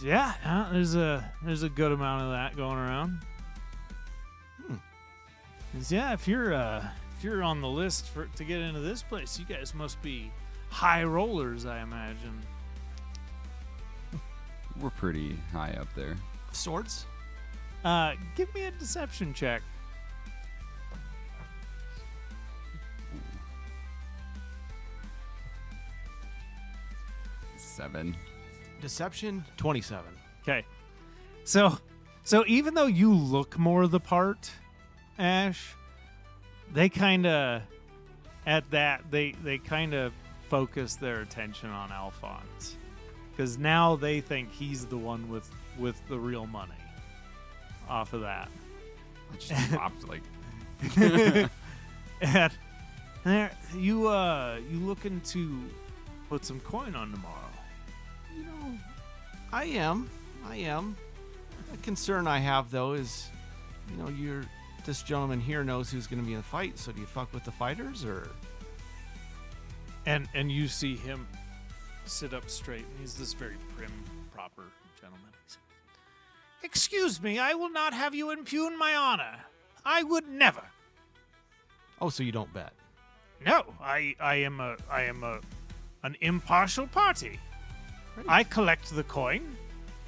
a good amount of that going around. Yeah, if you're on the list to get into this place, you guys must be high rollers, I imagine. We're pretty high up there. Swords? Give me a deception check. 7. Deception, 27. Okay. So even though you look more the part, Ash, they kind of they kind of focus their attention on Alphonse, because now they think he's the one with the real money off of that. I just popped like. And there, you looking to put some coin on tomorrow? You know, I am. The concern I have, though, is, you know, this gentleman here knows who's going to be in the fight, so do you fuck with the fighters, or? And you see him sit up straight, and he's this very prim, proper gentleman. Excuse me, I will not have you impugn my honor. I would never. Oh, so you don't bet? No, I am an impartial party. Great. I collect the coin.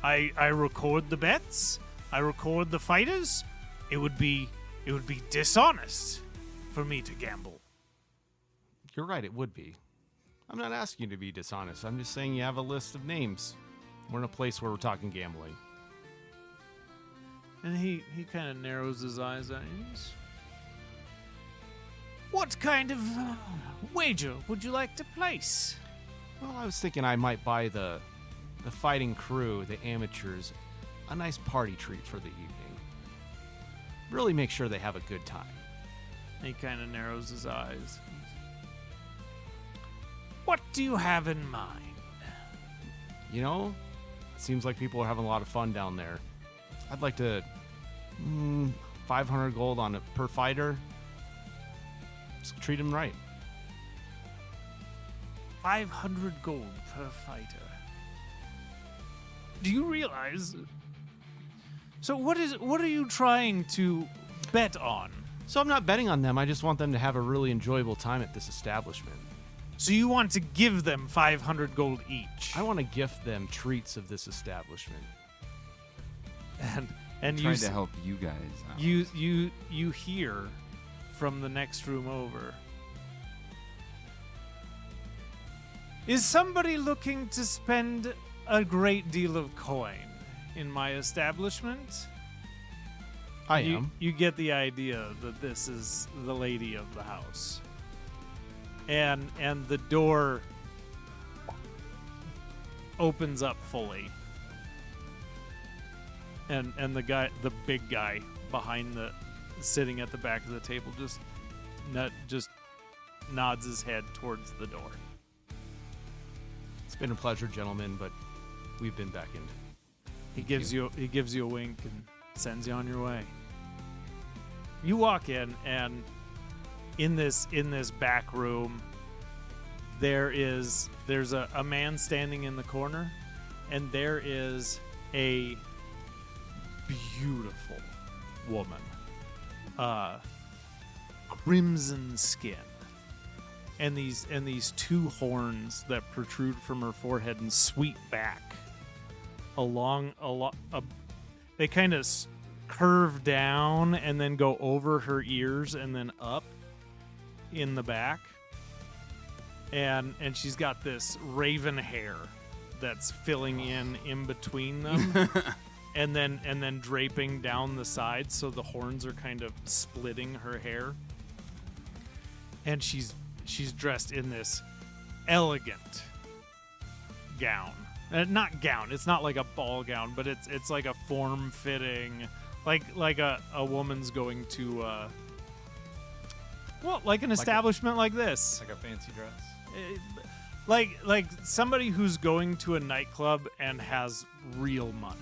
I record the bets. I record the fighters. It would be dishonest for me to gamble. You're right, it would be. I'm not asking you to be dishonest. I'm just saying you have a list of names. We're in a place where we're talking gambling. And he kind of narrows his eyes at you. What kind of wager would you like to place? Well, I was thinking I might buy the fighting crew, the amateurs, a nice party treat for the evening. Really make sure they have a good time. He kind of narrows his eyes. What do you have in mind? You know, it seems like people are having a lot of fun down there. I'd like to 500 gold on it per fighter. Just treat them right. 500 gold per fighter. Do you realize? So what are you trying to bet on? So I'm not betting on them. I just want them to have a really enjoyable time at this establishment. So you want to give them 500 gold each. I want to gift them treats of this establishment. And you Trying to help you guys out. you hear from the next room over. Is somebody looking to spend a great deal of coin in my establishment? I am. You get the idea that this is the lady of the house. And the door opens up fully. And the big guy behind sitting at the back of the table just nods his head towards the door. It's been a pleasure, gentlemen, but we've been beckoned. He gives you a wink and sends you on your way. You walk in, and in this back room, there's a man standing in the corner, and there is a beautiful woman, crimson skin, and these two horns that protrude from her forehead and sweep back they kind of curve down and then go over her ears and then up in the back, and she's got this raven hair that's filling in between them. And then draping down the sides, so the horns are kind of splitting her hair. And she's dressed in this elegant gown. Not gown. It's not like a ball gown, but it's like a form-fitting, like a woman's going to like an establishment like this. Like a fancy dress. Like somebody who's going to a nightclub and has real money.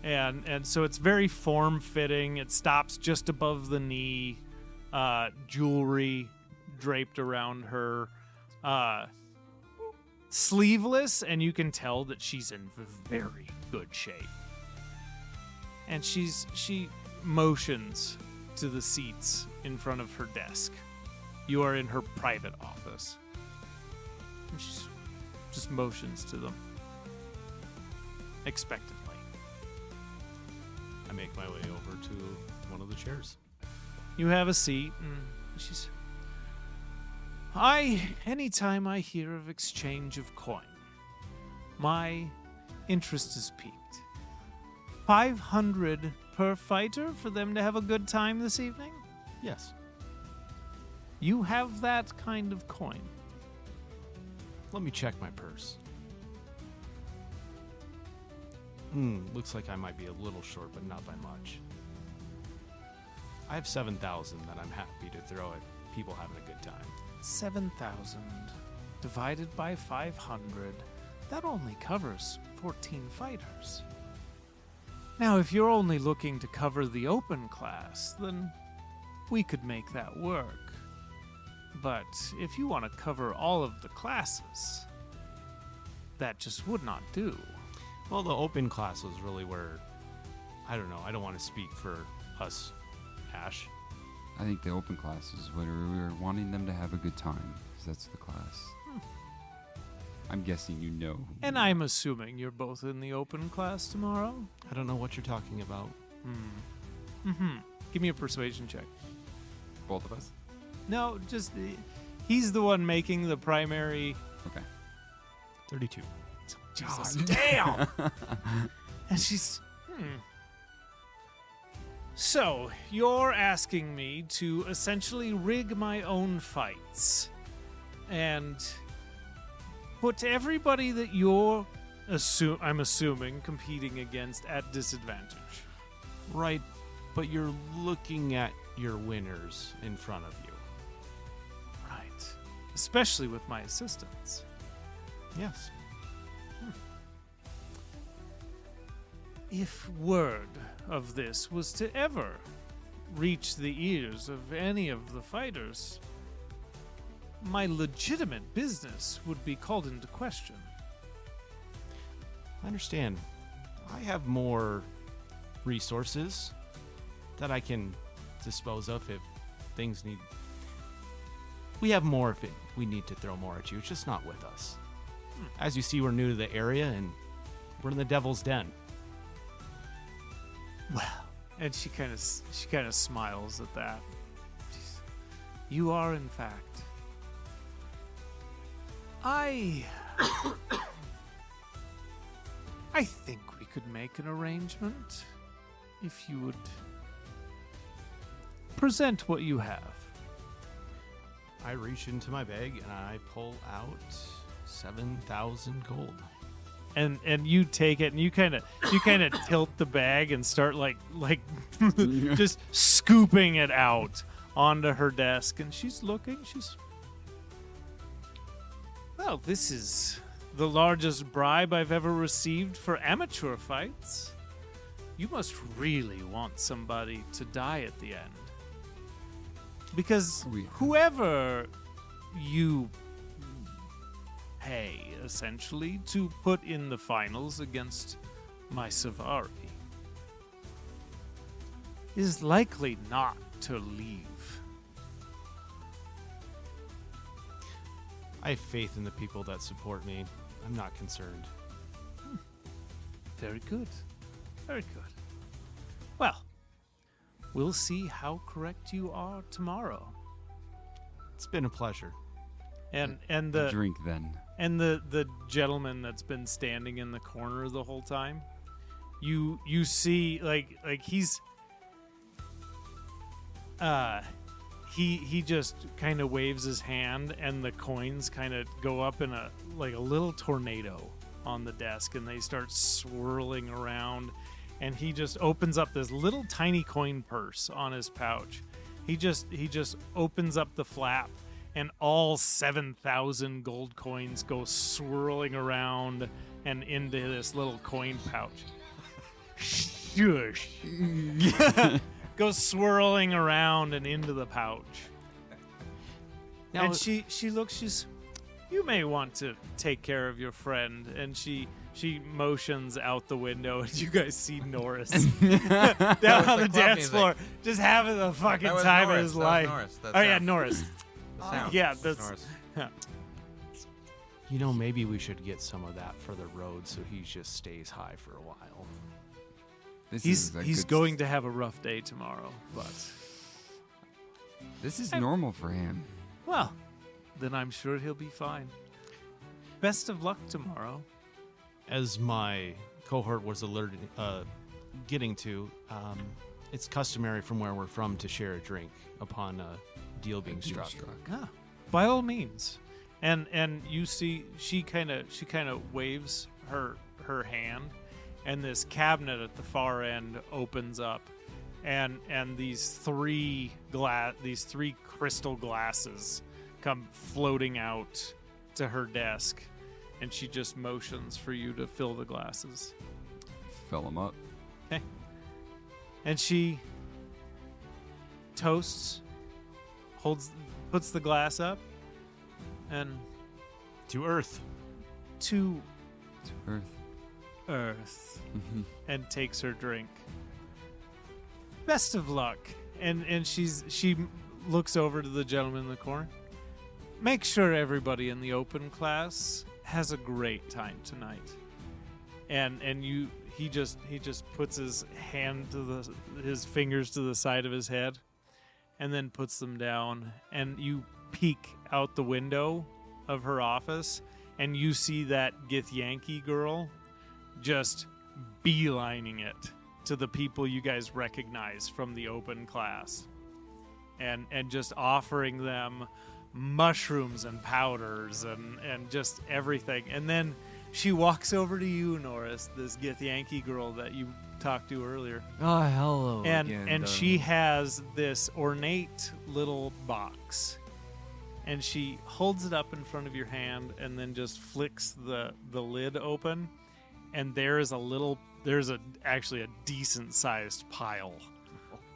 And so it's very form-fitting. It stops just above the knee. Jewelry draped around her. Sleeveless, and you can tell that she's in very good shape. And she motions to the seats in front of her desk. You are in her private office. And she just motions to them. Expectantly. I make my way over to one of the chairs. You have a seat, and she's... anytime I hear of exchange of coin, my interest is piqued. 500 per fighter for them to have a good time this evening? Yes. You have that kind of coin. Let me check my purse. Looks like I might be a little short, but not by much. I have 7,000 that I'm happy to throw at people having a good time. 7,000 divided by 500. That only covers 14 fighters. Now, if you're only looking to cover the open class, then we could make that work. But if you want to cover all of the classes, that just would not do. Well, the open class was really where, I don't know, I don't want to speak for us, Ash. I think the open class is where we were wanting them to have a good time, because that's the class. I'm guessing you know. And I'm assuming you're both in the open class tomorrow? I don't know what you're talking about. Give me a persuasion check. Both of us? No, just... he's the one making the primary... Okay. 32. Jesus, damn! And she's... So, you're asking me to essentially rig my own fights and put everybody that you're, I'm assuming, competing against at disadvantage. Right, but you're looking at your winners in front of you. Right. Especially with my assistants. Yes. If word of this was to ever reach the ears of any of the fighters, my legitimate business would be called into question. I understand. I have more resources that I can dispose of if things need. We have more if we need to throw more at you. It's just not with us. As you see, we're new to the area and we're in the Devil's Den. Well, and she kind of smiles at that. You are, in fact. I think we could make an arrangement if you would present what you have. I reach into my bag and I pull out 7,000 gold. And you take it and you kind of tilt the bag and start like just scooping it out onto her desk, and she's looking. Well, this is the largest bribe I've ever received for amateur fights. You must really want somebody to die at the end. Because whoever you pay, essentially, to put in the finals against my Savari is likely not to leave. I have faith in the people that support me. I'm not concerned. Very good. Very good. Well, we'll see how correct you are tomorrow. It's been a pleasure. And A the drink then. and the gentleman that's been standing in the corner the whole time, you see like he's he just kind of waves his hand and the coins kind of go up in a little tornado on the desk, and they start swirling around, and he just opens up this little tiny coin purse on his pouch. He just opens up the flap, and all 7,000 gold coins go swirling around and into this little coin pouch. Shush. Goes swirling around and into the pouch. Now, And she looks, you may want to take care of your friend. And she motions out the window, and you guys see Norris down on the club dance music. floor, just having the fucking That was time of Norris. his That was life. Norris. That Oh yeah, sound. Norris. The sound. Yeah, That's that's Norris. maybe we should get some of that for the road so he just stays high for a while. This He's going to have a rough day tomorrow, but This is normal for him. well, then I'm sure he'll be fine. Best of luck tomorrow. As my cohort was getting to, it's customary from where we're from to share a drink upon a deal being struck. Ah, by all means. And you see she kind of waves her hand, and this cabinet at the far end opens up, and these three crystal glasses come floating out to her desk, and she just motions for you to fill the glasses. Fill him up. Okay. And she toasts, puts the glass up, and To Earth. to Earth. Earth, and takes her drink. Best of luck. And she looks over to the gentleman in the corner. Make sure everybody in the open class has a great time tonight. And he just puts his his fingers to the side of his head, and then puts them down, and you peek out the window of her office, and you see that Githyanki girl just beelining it to the people you guys recognize from the open class, and just offering them mushrooms and powders and just everything. And then she walks over to you, Norris, this Githyanki girl that you talked to earlier, Oh, hello and again, she has this ornate little box, and she holds it up in front of your hand and then just flicks the lid open, and there's actually a decent sized pile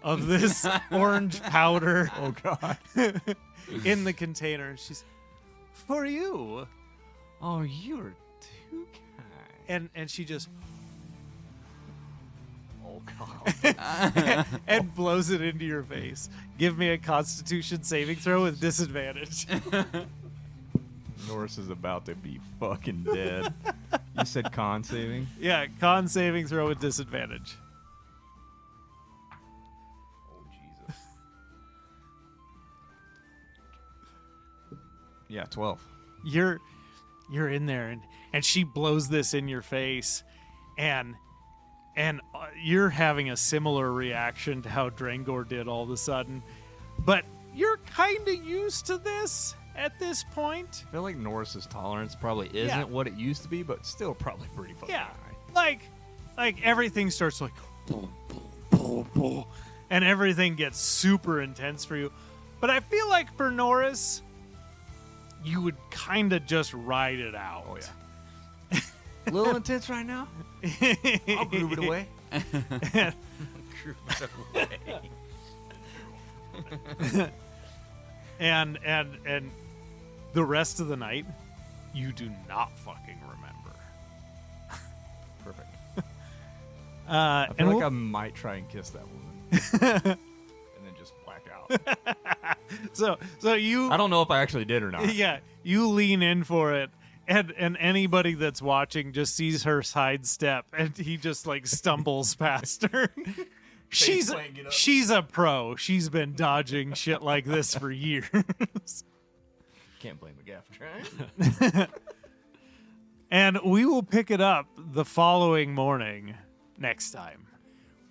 of this orange powder. Oh God. In the container. She's, for you. Oh, you're too kind. And she just, Oh Oh god. and blows it into your face. Give me a Constitution saving throw with disadvantage. Norris is about to be fucking dead. You said con saving? Yeah, con saving throw with disadvantage. Oh Jesus. Yeah, 12. You're in there, and she blows this in your face, and you're having a similar reaction to how Drangor did all of a sudden, but you're kind of used to this at this point. I feel like Norris's tolerance probably isn't Yeah. what it used to be, but still probably pretty fucking Yeah, high. like everything starts like, and everything gets super intense for you. But I feel like for Norris, you would kind of just ride it out. Oh yeah. A little intense right now. I'll groove it away. and the rest of the night, you do not fucking remember. Perfect. I I feel like I might try and kiss that woman. And then just black out. so you I don't know if I actually did or not. yeah, you lean in for it, and anybody that's watching just sees her sidestep, and he just like stumbles past her. plant, get up. She's a pro. She's been dodging shit like this for years. Can't blame the gaffer. And we will pick it up the following morning next time.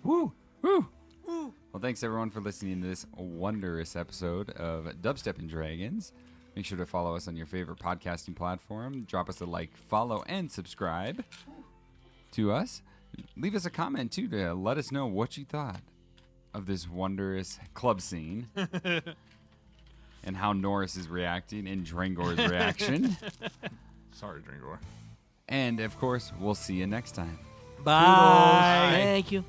Woo! Woo! Well, thanks everyone for listening to this wondrous episode of Dubstep and Dragons. Make sure to follow us on your favorite podcasting platform. Drop us a like, follow, and subscribe to us. Leave us a comment, too, to let us know what you thought of this wondrous club scene and how Norris is reacting and Drangor's reaction. Sorry, Dringor. And, of course, we'll see you next time. Bye. Thank you.